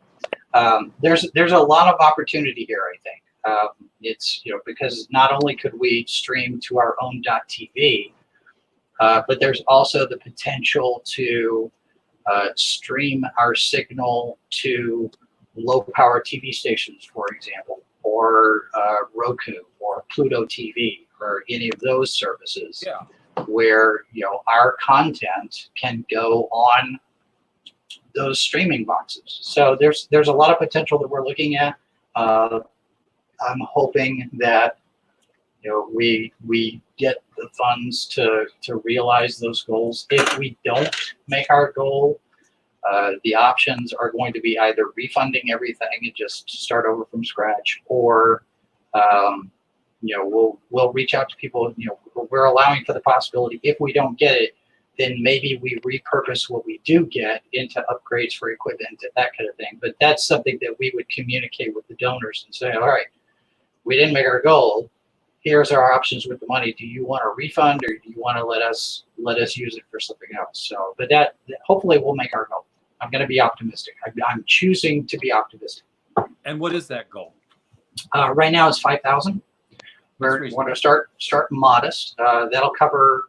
there's a lot of opportunity here, I think. It's, you know, because not only could we stream to our own .tv, but there's also the potential to stream our signal to low power TV stations, for example, or Roku or Pluto TV or any of those services. Yeah. Where, you know, our content can go on those streaming boxes. So there's a lot of potential that we're looking at. I'm hoping that, you know, we get the funds to realize those goals. If we don't make our goal, the options are going to be either refunding everything and just start over from scratch, or you know, we'll reach out to people. You know, we're allowing for the possibility, if we don't get it, then maybe we repurpose what we do get into upgrades for equipment and that kind of thing. But that's something that we would communicate with the donors and say, all right, we didn't make our goal. Here's our options with the money. Do you want a refund, or do you want to let us use it for something else? So, but that hopefully we'll make our goal. I'm going to be optimistic. I'm choosing to be optimistic. And what is that goal? Right now it's 5,000. We want to start modest. That'll cover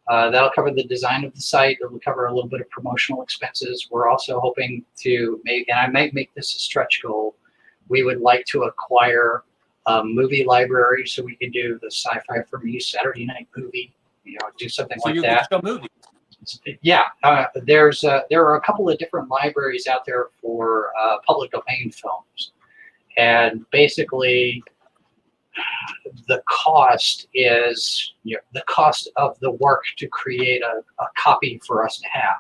the design of the site. It'll cover a little bit of promotional expenses. We're also hoping to make, and I might make this a stretch goal, we would like to acquire a movie library so we can do the SciFi4Me Saturday night movie. You know, do something like that. So you movies. Yeah, there are a couple of different libraries out there for public domain films, and basically the cost is, you know, the cost of the work to create a copy for us to have.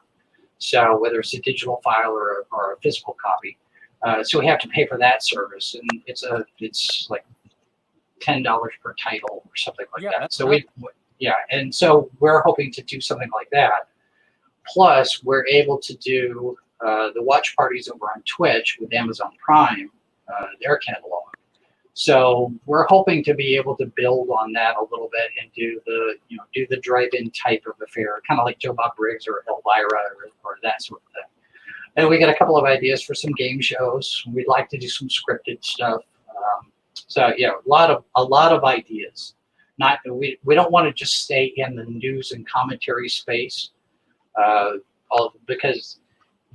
So whether it's a digital file or a physical copy, so we have to pay for that service, and it's like $10 per title or something like that. So and so we're hoping to do something like that. Plus, we're able to do the watch parties over on Twitch with Amazon Prime, their catalog. So we're hoping to be able to build on that a little bit and do the drive-in type of affair, kind of like Joe Bob Briggs or Elvira or that sort of thing. And we got a couple of ideas for some game shows. We'd like to do some scripted stuff. So yeah, a lot of ideas. We don't want to just stay in the news and commentary space, because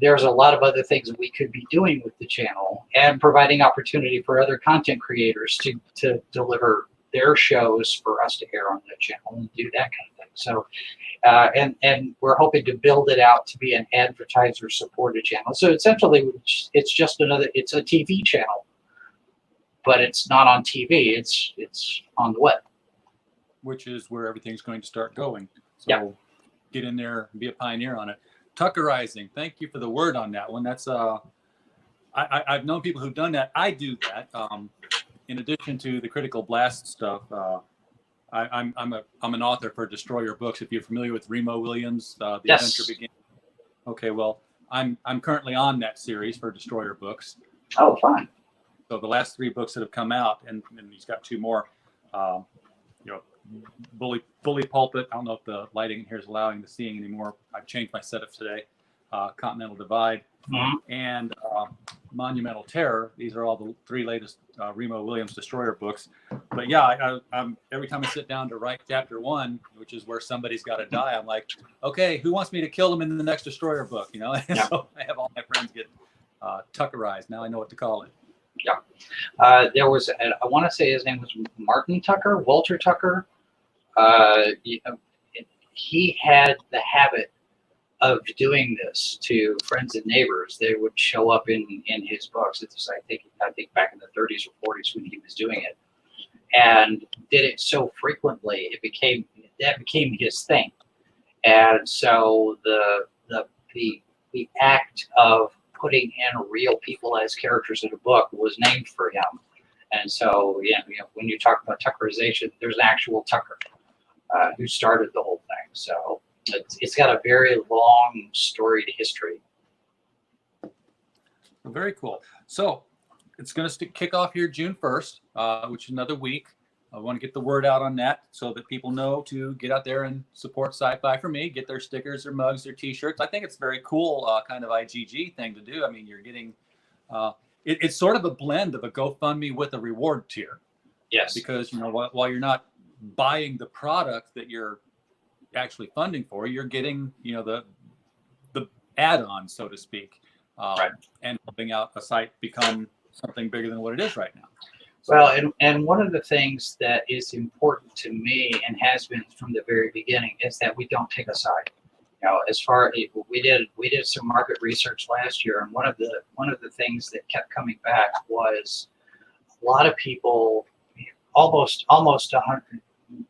there's a lot of other things that we could be doing with the channel, and providing opportunity for other content creators to deliver their shows for us to air on that channel and do that kind of thing. So, and we're hoping to build it out to be an advertiser supported channel. So essentially, it's just it's a TV channel, but it's not on TV. It's on the web, which is where everything's going to start going. So get in there and be a pioneer on it. Tuckerizing. Thank you for the word on that one. That's I've known people who've done that. I do that. In addition to the critical blast stuff, I'm an author for Destroyer Books. If you're familiar with Remo Williams, The Adventure Begins. Okay, well, I'm currently on that series for Destroyer Books. Oh, fun. So the last 3 books that have come out, and he's got 2 more. You know, Bully Pulpit. I don't know if the lighting in here is allowing the seeing anymore. I've changed my setup today. Continental Divide, Mhm. and Monumental Terror. These are all the 3 latest Remo Williams Destroyer books. But yeah, I'm every time I sit down to write chapter 1, which is where somebody's got to die, I'm like, okay, who wants me to kill them in the next Destroyer book? You know, and Yeah. so I have all my friends get Tuckerized. Now I know what to call it. Yeah. There was, I want to say his name was Martin Tucker, Walter Tucker. He had the habit of doing this to friends and neighbors. They would show up in his books. It was, I think back in the 30s or 40s when he was doing it, and did it so frequently that became his thing. And so the act of putting in real people as characters in a book was named for him. And so, when you talk about Tuckerization, there's an actual Tucker who started the whole thing. So it's got a very long storied history. Very cool. So it's going to kick off here June 1st, which is another week. I want to get the word out on that so that people know to get out there and support SciFi4Me, get their stickers, their mugs, their T-shirts. I think it's a very cool kind of IGG thing to do. I mean, you're getting, it's sort of a blend of a GoFundMe with a reward tier. Yes. Because, while you're not buying the product that you're actually funding for, you're getting, the add-on, so to speak, right, and helping out a site become something bigger than what it is right now. Well, and one of the things that is important to me and has been from the very beginning is that we don't take a side. As far as we did some market research last year, and one of the things that kept coming back was a lot of people, almost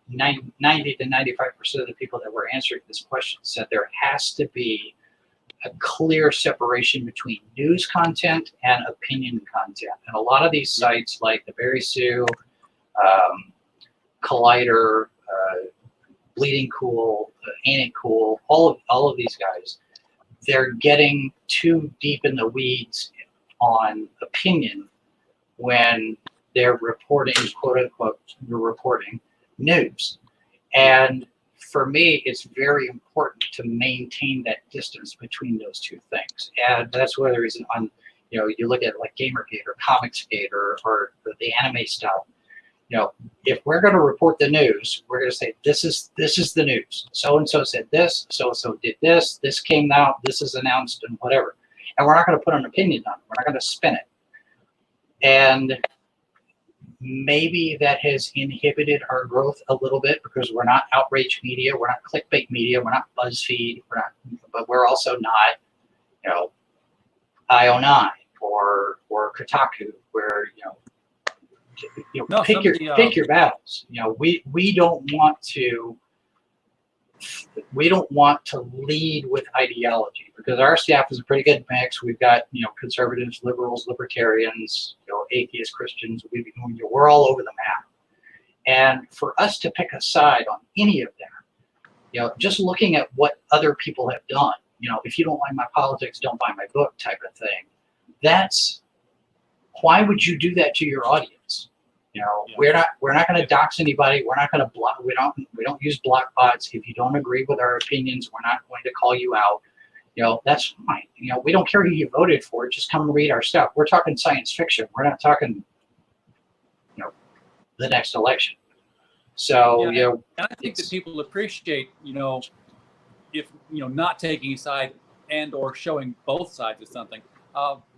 90 to 95% of the people that were answering this question said there has to be a clear separation between news content and opinion content. And a lot of these sites like the Very Sue, Collider, Bleeding Cool, Ain't It Cool, all of these guys, they're getting too deep in the weeds on opinion when they're reporting, quote unquote, reporting news. And for me, it's very important to maintain that distance between those two things. And that's one of the reasons on, you look at like Gamergate or Comicsgate or the anime stuff. If we're going to report the news, we're going to say, this is the news. So-and-so said this, so-and-so did this, this came out, this is announced and whatever. And we're not going to put an opinion on it. We're not going to spin it. And maybe that has inhibited our growth a little bit because we're not outrage media, we're not clickbait media, we're not BuzzFeed, but we're also not, IO9 or Kotaku, where pick your battles. We don't want to lead with ideology because our staff is a pretty good mix. We've got conservatives, liberals, libertarians, atheists, Christians. We're all over the map. And for us to pick a side on any of that, just looking at what other people have done, if you don't like my politics, don't buy my book type of thing. That's why would you do that to your audience? We're not going to dox anybody. We're not going to block. We don't use block bots. If you don't agree with our opinions, we're not going to call you out. That's fine. We don't care who you voted for. Just come and read our stuff. We're talking science fiction. We're not talking, the next election. So, and I think that people appreciate, if, not taking a side and or showing both sides of something.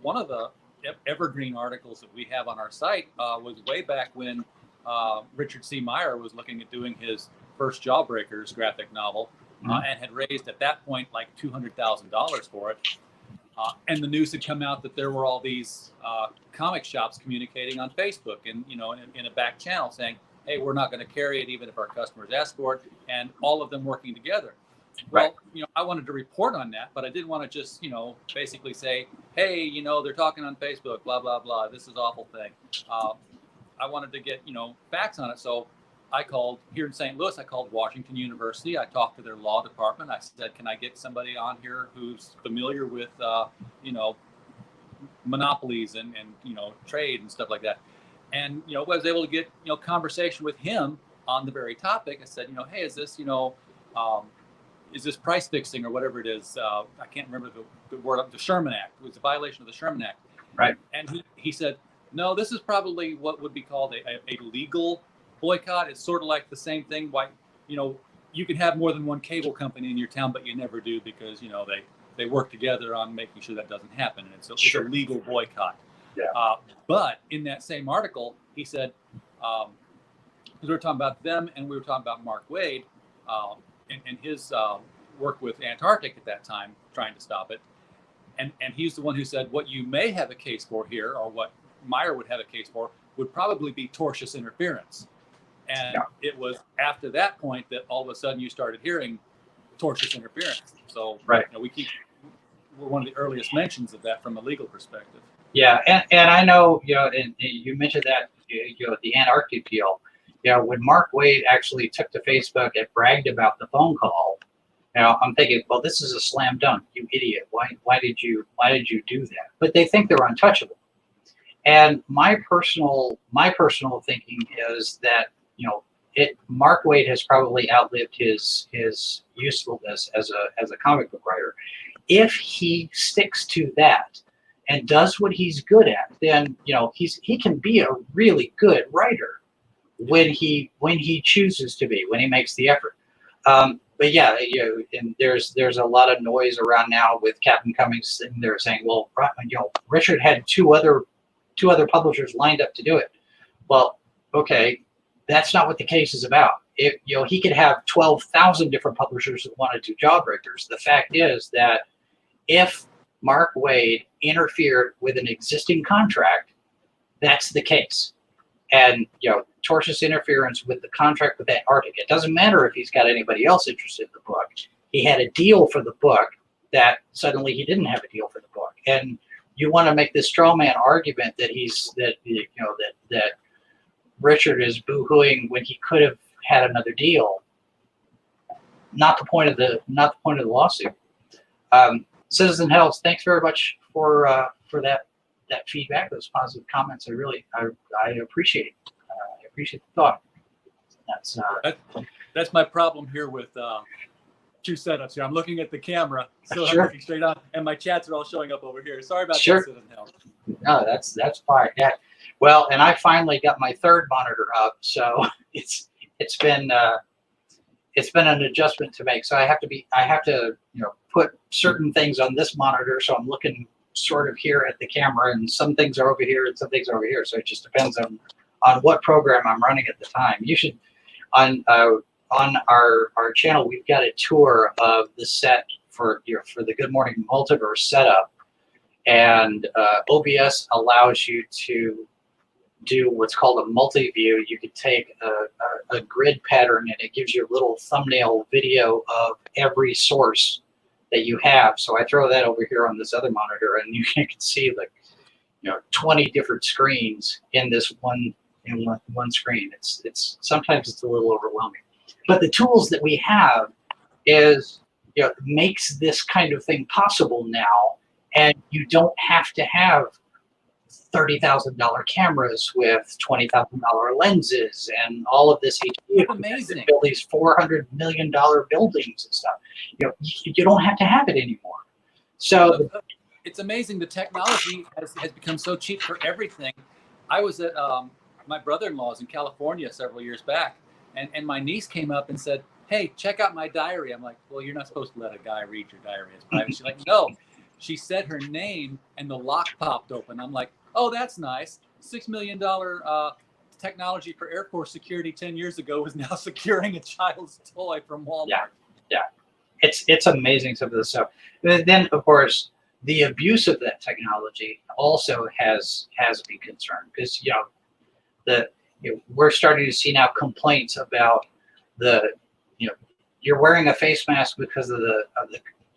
One of the evergreen articles that we have on our site was way back when Richard C. Meyer was looking at doing his first Jawbreakers graphic novel and had raised at that point like $200,000 for it. And the news had come out that there were all these comic shops communicating on Facebook and, in a back channel saying, hey, we're not going to carry it even if our customers ask for it, and all of them working together. Well, I wanted to report on that, but I didn't want to just, basically say, hey, they're talking on Facebook, blah, blah, blah. This is an awful thing. I wanted to get, facts on it. So I called here in St. Louis, I called Washington University. I talked to their law department. I said, can I get somebody on here who's familiar with, monopolies and trade and stuff like that. And, was able to get, is this price fixing or whatever it is? I can't remember the word. The Sherman Act. It was a violation of the Sherman Act. Right. And he said, no, this is probably what would be called a legal boycott. It's sort of like the same thing. Why, you can have more than one cable company in your town, but you never do because, they work together on making sure that doesn't happen. And it's a legal boycott. Yeah. But in that same article, he said, because we were talking about them and we were talking about Mark Wade and his work with Antarctic at that time, trying to stop it. And he's the one who said, what you may have a case for here, or what Meyer would have a case for, would probably be tortious interference. And it was after that point that all of a sudden you started hearing tortious interference. So we're one of the earliest mentions of that from a legal perspective. Yeah, and I know, and you mentioned that, the Antarctic deal. When Mark Wade actually took to Facebook and bragged about the phone call, I'm thinking, well, this is a slam dunk, you idiot. Why did you do that? But they think they're untouchable. And my personal thinking is that, Mark Wade has probably outlived his usefulness as a comic book writer. If he sticks to that and does what he's good at, then he can be a really good writer when he chooses to be, when he makes the effort. But yeah, and there's a lot of noise around now with Captain Cummings sitting there saying, well, Richard had two other publishers lined up to do it. Well, okay, that's not what the case is about. If he could have 12,000 different publishers that want to do Jawbreakers. The fact is that if Mark Wade interfered with an existing contract, that's the case. And tortious interference with the contract with Antarctic. It doesn't matter if he's got anybody else interested in the book. He had a deal for the book that suddenly he didn't have a deal for the book. And you want to make this straw man argument that that Richard is boo-hooing when he could have had another deal. Not the point of the lawsuit. Citizen Health, thanks very much for that feedback, those positive comments. I appreciate it. I appreciate the thought. That's my problem here with two setups here. I'm looking at the camera, so Sure. I'm looking straight on, and my chats are all showing up over here. Sorry about that, Citizen Health. No, that's fine. Yeah. Well, and I finally got my third monitor up, so it's been an adjustment to make. So I have to put certain things on this monitor, so I'm looking sort of here at the camera, and some things are over here and some things are over here. So it just depends on what program I'm running at the time. You should on our channel, we've got a tour of the set for the Good Morning Multiverse setup, and OBS allows you to do what's called a multi-view. You could take a grid pattern and it gives you a little thumbnail video of every source that you have. So I throw that over here on this other monitor, and you can see 20 different screens in this one screen. It's sometimes it's a little overwhelming, but the tools that we have makes this kind of thing possible now, and you don't have to have $30,000 cameras with $20,000 lenses and all of this HD amazing. Build these $400 million buildings and stuff. You don't have to have it anymore. So it's amazing. The technology has become so cheap for everything. I was at my brother-in-law's in California several years back, and my niece came up and said, "Hey, check out my diary." I'm like, "Well, you're not supposed to let a guy read your diary. It's private." She's like, "No." She said her name, and the lock popped open. I'm like, "Oh, that's nice. $6 million technology for Air Force security 10 years ago is now securing a child's toy from Walmart." Yeah. It's amazing, some of this stuff. But then, of course, the abuse of that technology also has been concerned, because we're starting to see now complaints about you're wearing a face mask because of the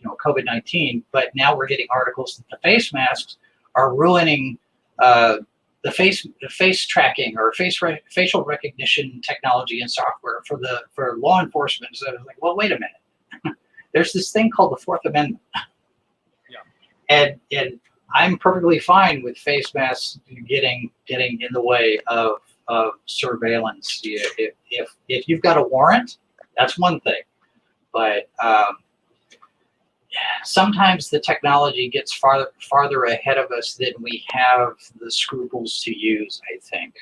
COVID-19, but now we're getting articles that the face masks are ruining the face tracking or facial recognition technology and software for law enforcement. So I was like, well, wait a minute. There's this thing called the Fourth Amendment. Yeah. And I'm perfectly fine with face masks getting in the way of surveillance. If you've got a warrant, that's one thing. But sometimes the technology gets farther ahead of us than we have the scruples to use, I think.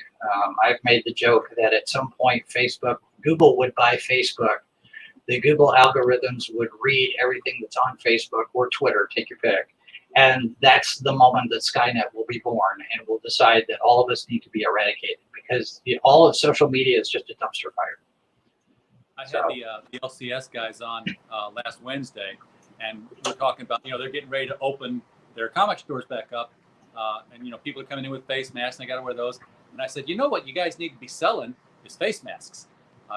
I've made the joke that at some point Google would buy Facebook. The Google algorithms would read everything that's on Facebook or Twitter, take your pick. And that's the moment that Skynet will be born and will decide that all of us need to be eradicated, because all of social media is just a dumpster fire. I had the LCS guys on last Wednesday, and we're talking about, they're getting ready to open their comic stores back up, and people are coming in with face masks, and they got to wear those. And I said, what you guys need to be selling is face masks.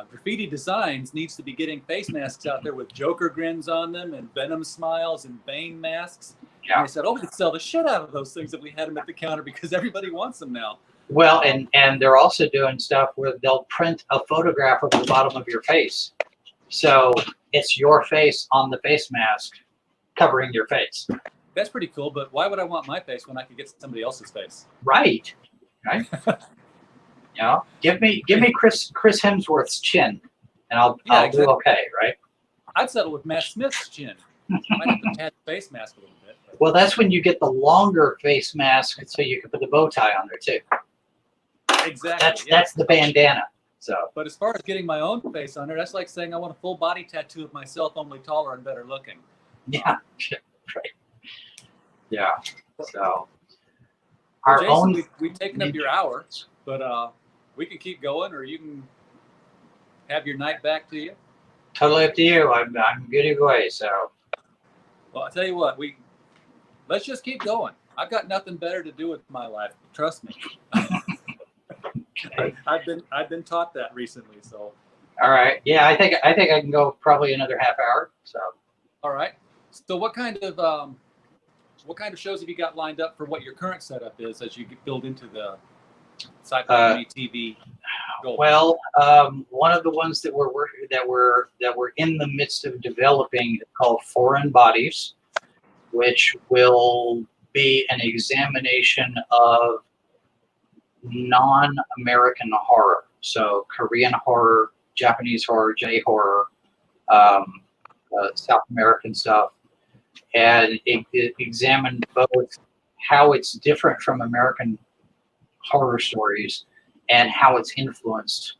Graffiti Designs needs to be getting face masks out there with Joker grins on them and Venom smiles and Bane masks. Yeah. And they said, we could sell the shit out of those things if we had them at the counter, because everybody wants them now. Well, and they're also doing stuff where they'll print a photograph of the bottom of your face. So it's your face on the face mask covering your face. That's pretty cool, but why would I want my face when I could get somebody else's face? Right. Give me Chris Hemsworth's chin, and I'll do okay, right? I'd settle with Matt Smith's chin. I might have to pat the face mask a little bit. But. Well, that's when you get the longer face mask, so you can put the bow tie on there too. Exactly. That's the bandana. So. But as far as getting my own face on there, that's like saying I want a full body tattoo of myself, only taller and better looking. Yeah. Right. Yeah. So. Well, Jason, we've taken up your hour, but we can keep going, or you can have your night back to you. Totally up to you. I'm good either way. So. Well, I tell you what, let's just keep going. I've got nothing better to do with my life. Trust me. Okay. I've been taught that recently. So. All right. Yeah, I think I can go probably another half hour. So. All right. So what kind of shows have you got lined up for what your current setup is as you build into the SciFi4Me TV goal? Well, one of the ones that we're in the midst of developing is called Foreign Bodies, which will be an examination of non-American horror. So Korean horror, Japanese horror, J-horror, South American stuff. And it examined both how it's different from American horror stories and how it's influenced,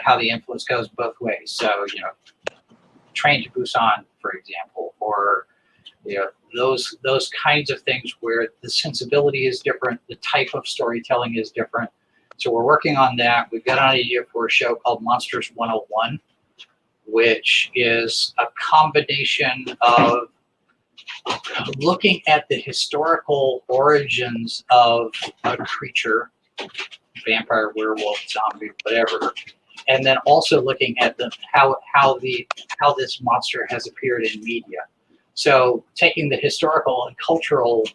how the influence goes both ways. So, Train to Busan, for example, or those kinds of things where the sensibility is different, the type of storytelling is different. So we're working on that. We've got an idea for a show called Monsters 101, which is a combination of looking at the historical origins of a creature, vampire, werewolf, zombie, whatever, and then also looking at how this monster has appeared in media. So taking the historical and cultural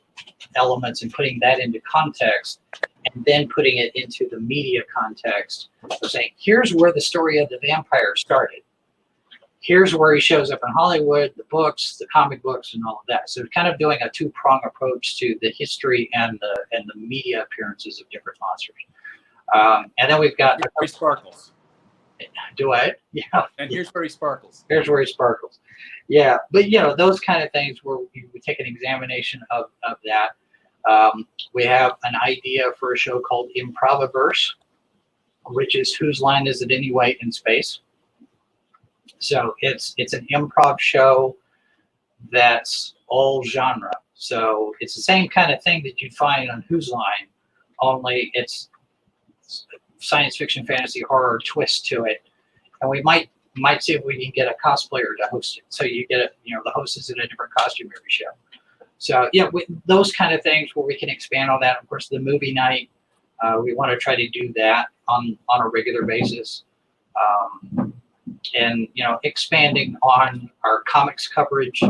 elements and putting that into context, and then putting it into the media context. So saying, here's where the story of the vampire started. Here's where he shows up in Hollywood, the books, the comic books, and all of that. So kind of doing a two-prong approach to the history and the media appearances of different monsters. And then we've got... Here's where he sparkles. Do I? Yeah. And here's where he sparkles. Here's where he sparkles. Yeah, but those kind of things where we take an examination of that. We have an idea for a show called Improviverse, which is Whose Line Is It Anyway in Space. So it's an improv show that's all genre. So it's the same kind of thing that you'd find on Whose Line, only it's science fiction, fantasy, horror twist to it. And we might see if we can get a cosplayer to host it. So you get the host is in a different costume every show. So those kind of things where we can expand on that. Of course, the movie night, we want to try to do that on a regular basis. And expanding on our comics coverage,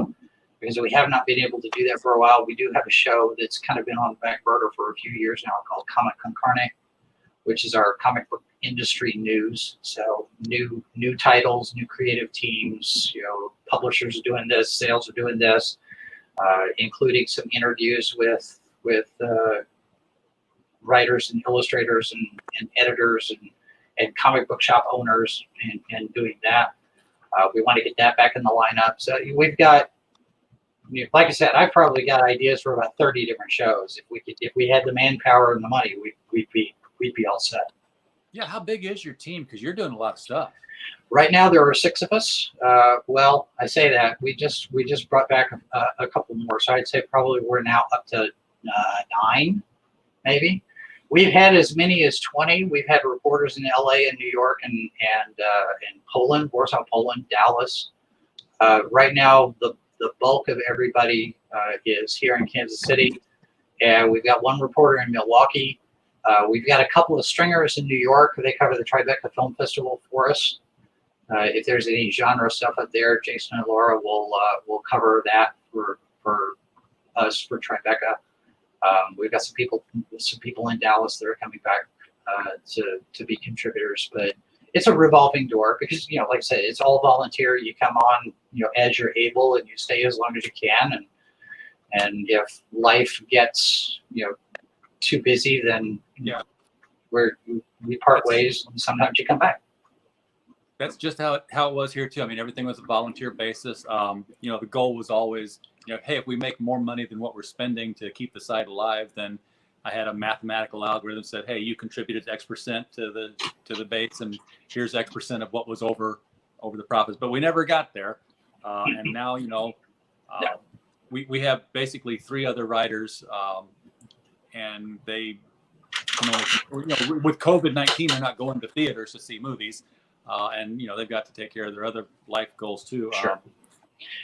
because we have not been able to do that for a while. We do have a show that's kind of been on the back burner for a few years now called Comic Con Carne, which is our comic book industry news. So new titles, new creative teams, publishers are doing this, sales are doing this, including some interviews with writers and illustrators and editors and comic book shop owners and doing that. We want to get that back in the lineup. So we've got, like I said, I've probably got ideas for about 30 different shows. If we had the manpower and the money, we'd be all set. Yeah, how big is your team? Because you're doing a lot of stuff. Right now there are 6 of us. Well, I say that we just brought back a couple more, so I'd say probably we're now up to 9, maybe. We've had as many as 20. We've had reporters in LA and New York and in Poland, Warsaw, Poland, Dallas. Right now, the bulk of everybody is here in Kansas City, and we've got 1 reporter in Milwaukee. We've got a couple of stringers in New York. They cover the Tribeca Film Festival for us. If there's any genre stuff up there, Jason and Laura will cover that for us for Tribeca. We've got some people in Dallas that are coming back to be contributors, but it's a revolving door because, like I said, it's all volunteer. You come on, as you're able, and you stay as long as you can. And if life gets, too busy, then we part ways, and sometimes you come back. That's just how it was here too. I mean, everything was a volunteer basis. The goal was always, hey, if we make more money than what we're spending to keep the site alive, then I had a mathematical algorithm that said, hey, you contributed X% to the base, and here's X% of what was over the profits. But we never got there, and now we have basically 3 other writers, and they, with COVID-19, they're not going to theaters to see movies, and they've got to take care of their other life goals too. Sure.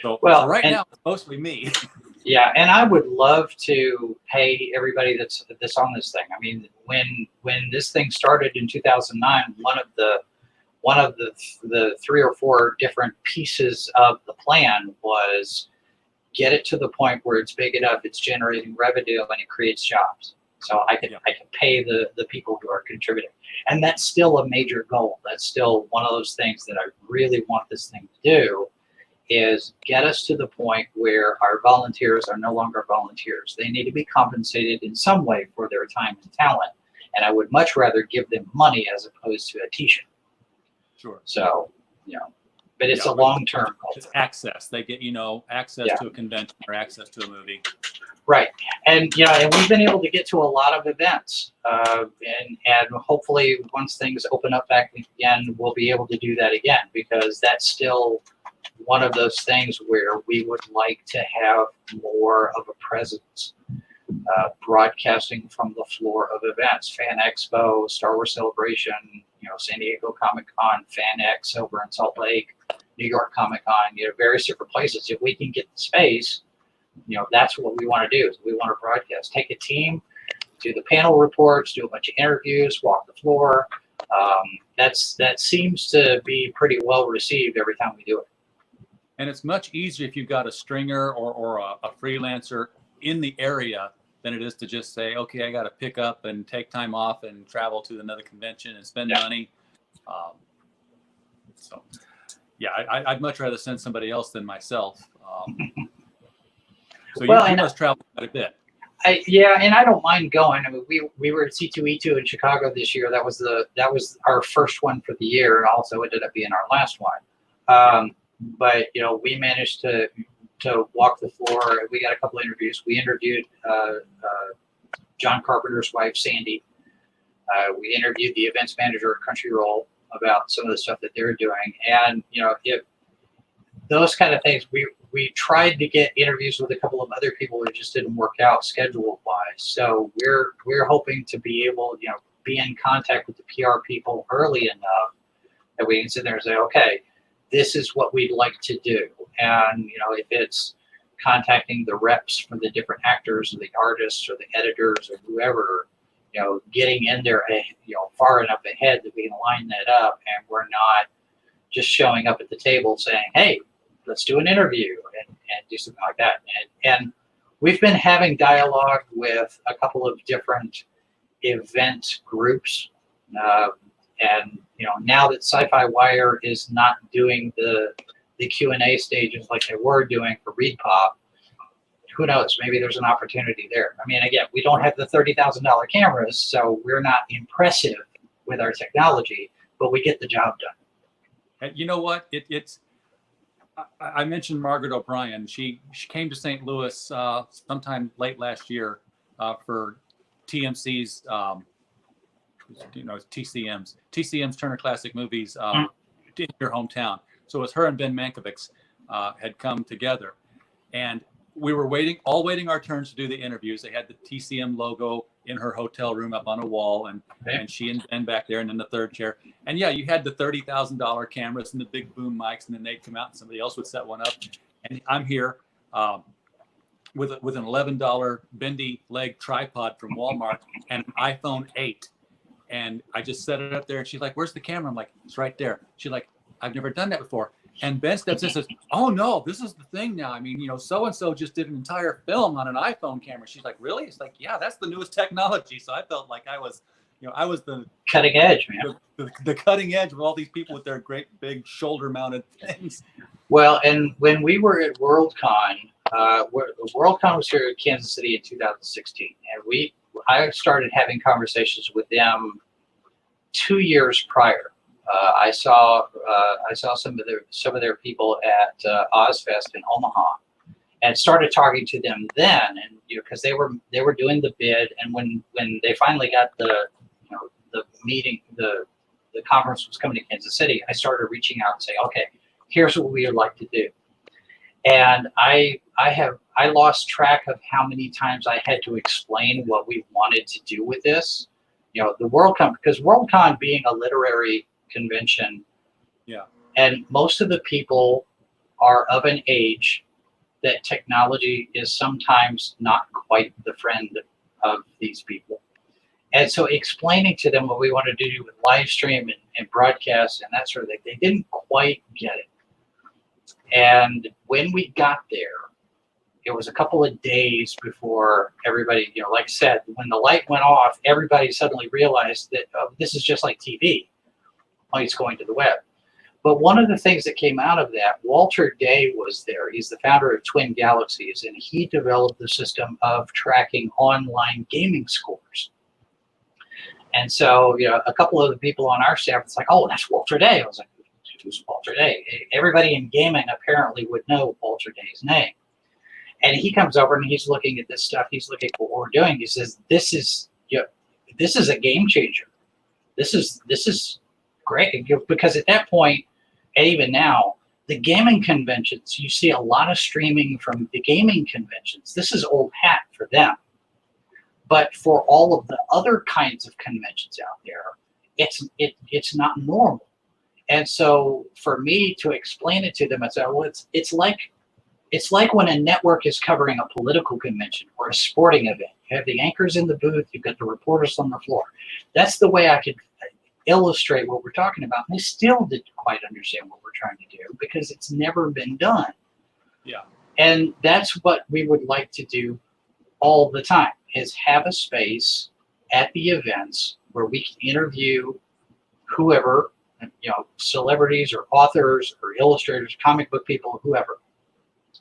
So right now it's mostly me. Yeah, and I would love to pay everybody that's on this thing. I mean, when this thing started in 2009, one of the 3 or 4 different pieces of the plan was get it to the point where it's big enough, it's generating revenue, and it creates jobs. So I can pay the people who are contributing, and that's still a major goal. That's still one of those things that I really want this thing to do, is get us to the point where our volunteers are no longer volunteers. They need to be compensated in some way for their time and talent, and I would much rather give them money as opposed to a t-shirt. Sure. So, but it's a long-term goal. It's access. They get, access to a convention or access to a movie. Right. And, and we've been able to get to a lot of events, and hopefully once things open up back again, we'll be able to do that again, because that's still one of those things where we would like to have more of a presence, broadcasting from the floor of events, Fan Expo, Star Wars Celebration, San Diego Comic-Con, Fan X over in Salt Lake, New York Comic-Con, various different places. If we can get the space, that's what we want to do. Is we want to broadcast, take a team, do the panel reports, do a bunch of interviews, walk the floor. That seems to be pretty well received every time we do it. And it's much easier if you've got a stringer or a freelancer in the area than it is to just say, okay, I got to pick up and take time off and travel to another convention and spend money. I'd much rather send somebody else than myself. So you must travel quite a bit. And I don't mind going. I mean, we were at C2E2 in Chicago this year. That was our first one for the year, and also ended up being our last one. But we managed to walk the floor. We got a couple of interviews. We interviewed John Carpenter's wife, Sandy. We interviewed the events manager at Crunchyroll about some of the stuff that they're doing. And if those kind of things, we tried to get interviews with a couple of other people that just didn't work out schedule wise. So we're hoping to be able, be in contact with the PR people early enough that we can sit there and say, okay, this is what we'd like to do. And, if it's contacting the reps for the different actors or the artists or the editors or whoever, getting in there, far enough ahead that we can line that up, and we're not just showing up at the table saying, hey, let's do an interview and do something like that. And we've been having dialogue with a couple of different event groups. And now that Sci-Fi Wire is not doing the Q&A stages like they were doing for ReadPop, who knows? Maybe there's an opportunity there. I mean, again, we don't have the $30,000 cameras, so we're not impressive with our technology, but we get the job done. And you know what? It's I mentioned Margaret O'Brien. She came to St. Louis sometime late last year for TMC's, TCM's Turner Classic Movies in your hometown. So it was her and Ben Mankiewicz had come together, and we were waiting our turns to do the interviews. They had the TCM logo in her hotel room up on a wall, and she and Ben back there, and then the third chair. And yeah, you had the $30,000 cameras and the big boom mics, and then they'd come out and somebody else would set one up. And I'm here with an $11 bendy leg tripod from Walmart and an iPhone 8. And I just set it up there, and she's like, "Where's the camera?" I'm like, "It's right there." She's like, "I've never done that before." And Ben steps in and says, "Oh no, this is the thing now. I mean, so-and-so just did an entire film on an iPhone camera." She's like, "Really?" It's like, "Yeah, that's the newest technology." So I felt like I was the cutting edge, man. The cutting edge of all these people with their great big shoulder mounted things. Well, and when we were at WorldCon, WorldCon was here in Kansas City in 2016, and I started having conversations with them 2 years prior. I saw some of their people at Ozfest in Omaha, and started talking to them then, and because they were doing the bid, and when they finally got the meeting, the conference was coming to Kansas City, I started reaching out and saying, okay, here's what we would like to do. And I lost track of how many times I had to explain what we wanted to do with this. The WorldCon, because WorldCon being a literary convention, and most of the people are of an age that technology is sometimes not quite the friend of these people. And so explaining to them what we want to do with live stream and broadcast and that sort of thing, they didn't quite get it. And when we got there, it was a couple of days before everybody, like I said, when the light went off, everybody suddenly realized that this is just like TV, only it's going to the web. But one of the things that came out of that, Walter Day was there. He's the founder of Twin Galaxies, and he developed the system of tracking online gaming scores. And so, a couple of the people on our staff, it's like, "Oh, that's Walter Day." I was like, "Who's Walter Day?" Everybody in gaming apparently would know Walter Day's name. And he comes over and he's looking at this stuff. He's looking at what we're doing. He says, "This is a game changer. This is great," because at that point, and even now, the gaming conventions, you see a lot of streaming from the gaming conventions. This is old hat for them. But for all of the other kinds of conventions out there, it's not normal. And so for me to explain it to them, I said, well, it's like when a network is covering a political convention or a sporting event. You have the anchors in the booth, you've got the reporters on the floor. That's the way I could illustrate what we're talking about. And they still didn't quite understand what we're trying to do because it's never been done. Yeah. And that's what we would like to do all the time, is have a space at the events where we can interview whoever, celebrities or authors or illustrators, comic book people, whoever,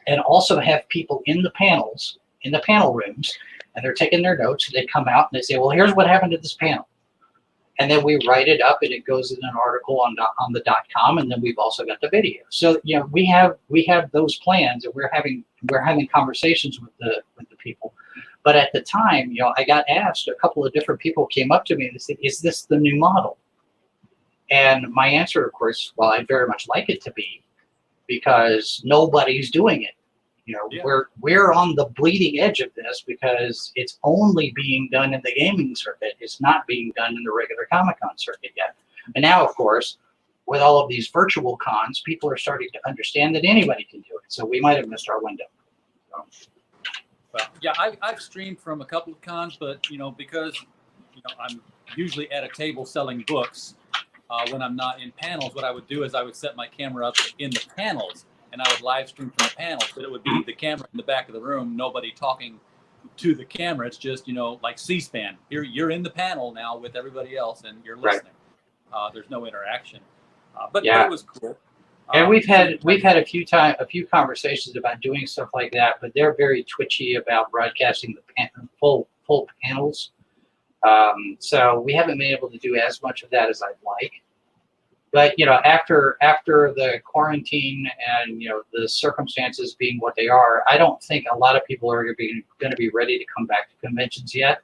and also have people in the panels, in the panel rooms, and they're taking their notes, and they come out and they say, well, here's what happened to this panel. And then we write it up and it goes in an article on the .com, and then we've also got the video. So we have those plans, and we're having conversations with the people. But at the time, I got asked, a couple of different people came up to me and they said, "Is this the new model?" And my answer, of course, well, I'd very much like it to be, because nobody's doing it. We're on the bleeding edge of this because it's only being done in the gaming circuit. It's not being done in the regular Comic-Con circuit yet. And now, of course, with all of these virtual cons, people are starting to understand that anybody can do it. So we might have missed our window. Well, yeah, I've streamed from a couple of cons, but because I'm usually at a table selling books, when I'm not in panels, what I would do is I would set my camera up in the panels, and I would live stream from the panels. But it would be the camera in the back of the room, nobody talking to the camera. It's just like C-SPAN. You're in the panel now with everybody else, and you're listening. Right. There's no interaction, but it was cool. And we've had a few conversations about doing stuff like that, but they're very twitchy about broadcasting the full panels. So we haven't been able to do as much of that as I'd like. but after the quarantine and the circumstances being what they are, I don't think a lot of people are going to be ready to come back to conventions yet.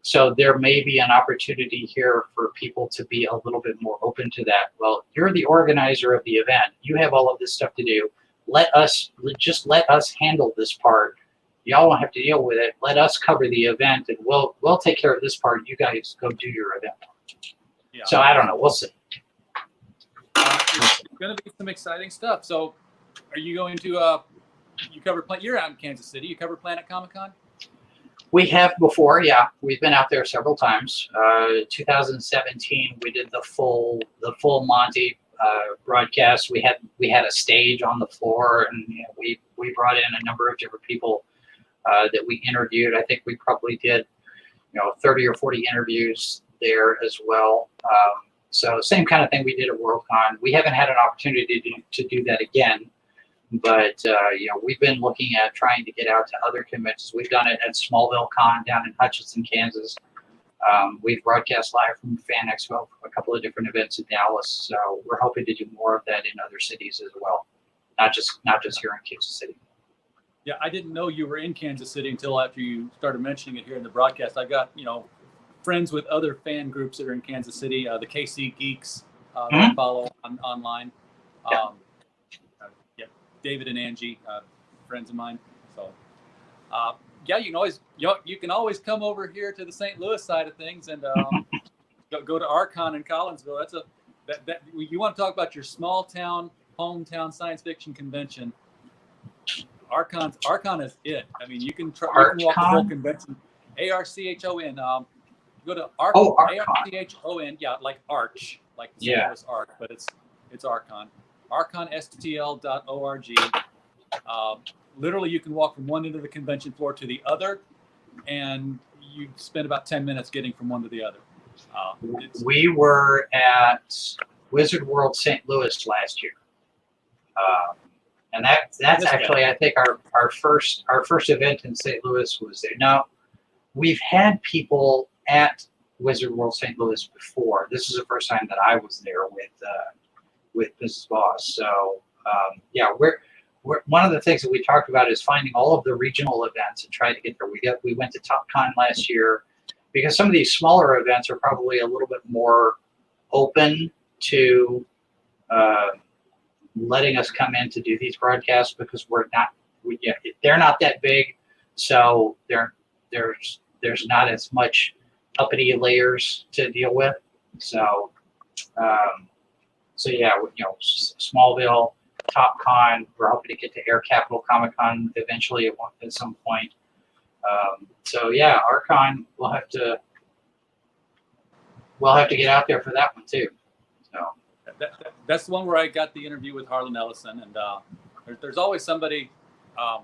So there may be an opportunity here for people to be a little bit more open to that. Well, you're the organizer of the event. You have all of this stuff to do. Let us handle this part. Y'all don't have to deal with it. Let us cover the event, and we'll take care of this part. You guys go do your event. Yeah. So I don't know. We'll see. It's going to be some exciting stuff. So, are you going to? You cover? You're out in Kansas City. You cover Planet Comic Con? We have before, yeah. We've been out there several times. 2017, we did the full Monty broadcast. We had a stage on the floor, and we brought in a number of different people that we interviewed. I think we probably did 30 or 40 interviews there as well. So same kind of thing we did at Worldcon. We haven't had an opportunity to do that again. But we've been looking at trying to get out to other conventions. We've done it at Smallville Con down in Hutchinson, Kansas. We've broadcast live from Fan Expo, a couple of different events in Dallas. So we're hoping to do more of that in other cities as well, not just here in Kansas City. Yeah, I didn't know you were in Kansas City until after you started mentioning it here in the broadcast. I got friends with other fan groups that are in Kansas City, the KC Geeks that I follow online. Yeah. David and Angie, friends of mine. So, you can always come over here to the St. Louis side of things and go to Archon in Collinsville. You want to talk about your small town, hometown science fiction convention? Archon is it. I mean, you can walk the whole convention. ARCHON. Go to Archon. ARCHON. Yeah, like Arch, like the St. Louis Arch, but it's Archon. ArchonSTL.org. Literally, you can walk from one end of the convention floor to the other, and you spend about 10 minutes getting from one to the other. We were at Wizard World St. Louis last year, and that's actually I think our first event in St. Louis was there. Now, we've had people at Wizard World St. Louis before. This is the first time that I was there with Mrs. Boss. So we're one of the things that we talked about is finding all of the regional events and trying to get there. We went to TopCon last year because some of these smaller events are probably a little bit more open to letting us come in to do these broadcasts because they're not that big, so there's not as much uppity layers to deal with. So. Smallville, TopCon. We're hoping to get to Air Capital Comic Con eventually at some point. Archon. We'll have to get out there for that one too. So that's the one where I got the interview with Harlan Ellison, and there's always somebody. I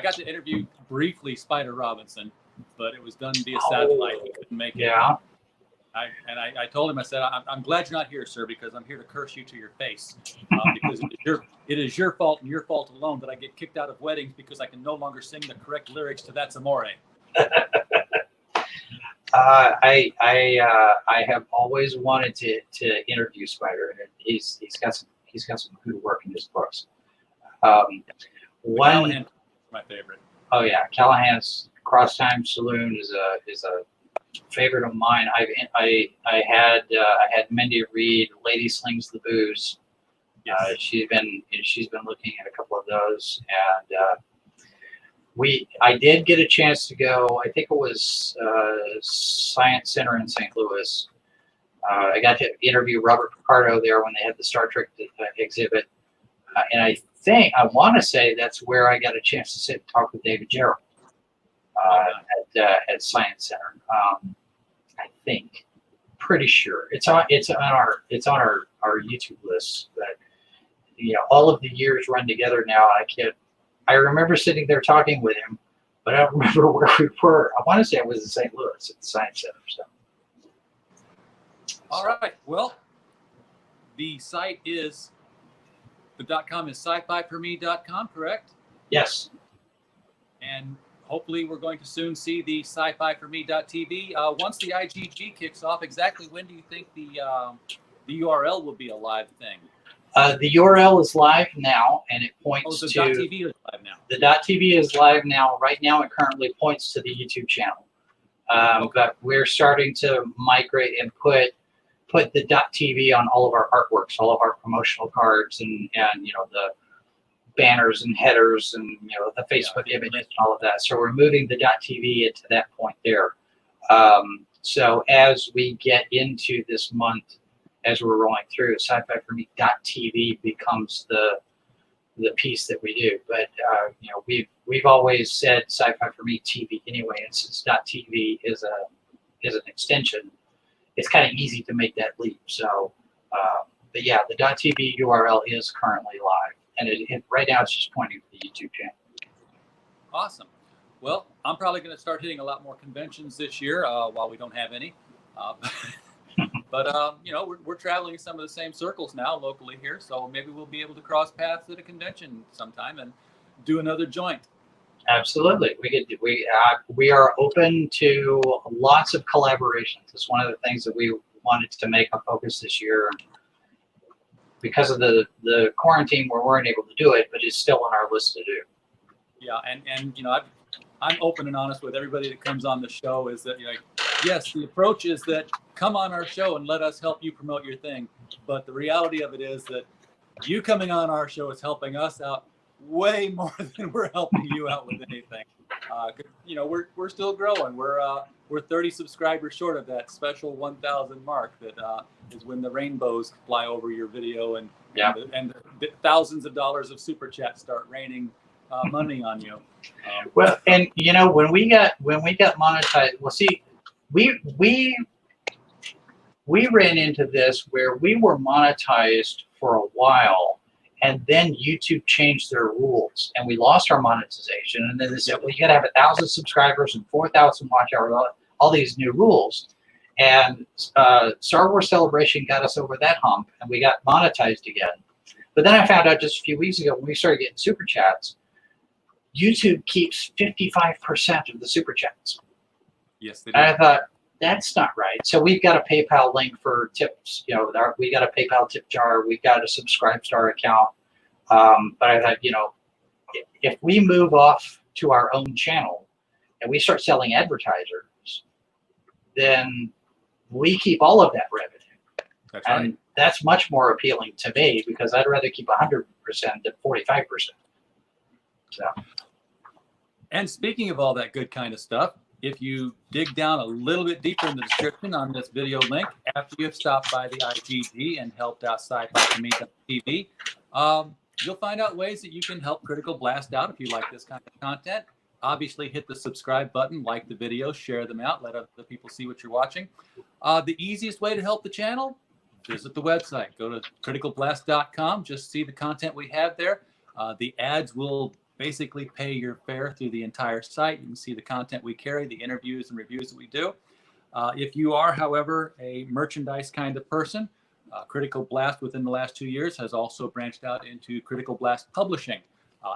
got to interview briefly Spider Robinson, but it was done via satellite. He couldn't make it. Yeah. I told him, I said, I'm glad you're not here, sir, because I'm here to curse you to your face. Because it is your fault and your fault alone that I get kicked out of weddings because I can no longer sing the correct lyrics to That's Amore. I have always wanted to interview Spider. He's got some good work in his books. Callahan, my favorite. Oh yeah, Callahan's Cross Time Saloon is a favorite of mine. I had Mindy Reed, Lady Slings the Booze. Yes. She's been looking at a couple of those, and I did get a chance to go. I think it was Science Center in St. Louis. I got to interview Robert Picardo there when they had the Star Trek exhibit, and I want to say that's where I got a chance to sit and talk with David Gerald. At Science Center, I think, pretty sure it's on our YouTube list. But all of the years run together now. I remember sitting there talking with him, but I don't remember where we were. I want to say it was in St. Louis at the Science Center. So. All right. Well, the site is .com is SciFi4Me.com, correct? Yes. And hopefully we're going to soon see the SciFi4Me.tv. Once the IGG kicks off, exactly when do you think the the URL will be a live thing. The URL is live now, and it points the to .tv is live now. the .tv is live now. Right now, it currently points to the YouTube channel, but we're starting to migrate and put the .tv on all of our artworks, all of our promotional cards, and the banners and headers, and the Facebook images and all of that. So we're moving the .tv into that point there. So as we get into this month, as we're rolling through, SciFi4Me.tv becomes the piece that we do. But we've always said SciFi4Me TV anyway, and since .tv is an extension, it's kind of easy to make that leap. So, but yeah, the .tv URL is currently live, and right now it's just pointing to the YouTube channel. Awesome. Well, I'm probably going to start hitting a lot more conventions this year while we don't have any. But we're traveling in some of the same circles now locally here, so maybe we'll be able to cross paths at a convention sometime and do another joint. Absolutely, we are open to lots of collaborations. It's one of the things that we wanted to make a focus this year. Because of the quarantine, we weren't able to do it, but it's still on our list to do. Yeah, and I'm open and honest with everybody that comes on the show. Is that yes, the approach is that come on our show and let us help you promote your thing. But the reality of it is that you coming on our show is helping us out way more than we're helping you out with anything. We're still growing. We're 30 subscribers short of that special 1,000 mark that is when the rainbows fly over your video and the thousands of dollars of super chats start raining money on you. Well, and when we got monetized, well, see, we ran into this where we were monetized for a while, and then YouTube changed their rules, and we lost our monetization. And then they said, well, you got to have 1,000 subscribers and 4,000 watch hours, all these new rules. And Star Wars Celebration got us over that hump, and we got monetized again. But then I found out just a few weeks ago when we started getting super chats, YouTube keeps 55% of the super chats. Yes, they do. And I thought, that's not right. So we've got a PayPal link for tips. We got a PayPal tip jar. We've got a Subscribestar account. But I thought, if we move off to our own channel and we start selling advertisers, then we keep all of that revenue. That's right. And that's much more appealing to me because I'd rather keep 100% than 45%. So. And speaking of all that good kind of stuff, if you dig down a little bit deeper in the description on this video link, after you've stopped by the IGG and helped out SciFi4Me.tv, you'll find out ways that you can help Critical Blast out if you like this kind of content. Obviously, hit the subscribe button, like the video, share them out, let other people see what you're watching. The easiest way to help the channel, visit the website. Go to criticalblast.com, just see the content we have there. The ads will basically pay your fare through the entire site. You can see the content we carry, the interviews and reviews that we do. If you are, however, a merchandise kind of person, Critical Blast within the last 2 years has also branched out into Critical Blast Publishing.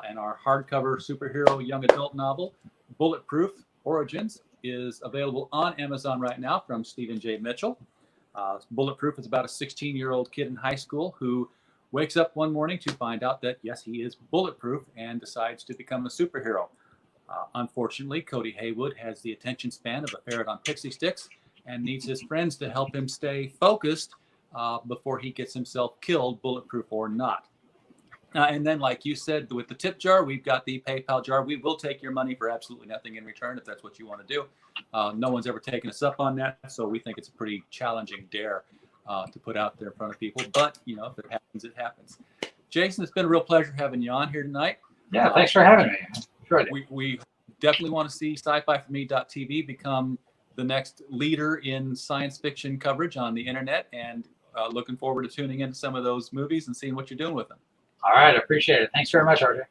And our hardcover superhero young adult novel, Bulletproof Origins, is available on Amazon right now from Stephen J. Mitchell. Bulletproof is about a 16-year-old kid in high school who wakes up one morning to find out that, yes, he is bulletproof and decides to become a superhero. Unfortunately, Cody Haywood has the attention span of a ferret on pixie sticks and needs his friends to help him stay focused before he gets himself killed, bulletproof or not. And then, like you said, with the tip jar, we've got the PayPal jar. We will take your money for absolutely nothing in return if that's what you want to do. No one's ever taken us up on that, so we think it's a pretty challenging dare to put out there in front of people. But, if it happens, it happens. Jason, it's been a real pleasure having you on here tonight. Yeah, thanks for having me. Enjoyed it. We definitely want to see SciFi4Me.tv become the next leader in science fiction coverage on the internet, and looking forward to tuning into some of those movies and seeing what you're doing with them. All right, I appreciate it. Thanks very much, RJ.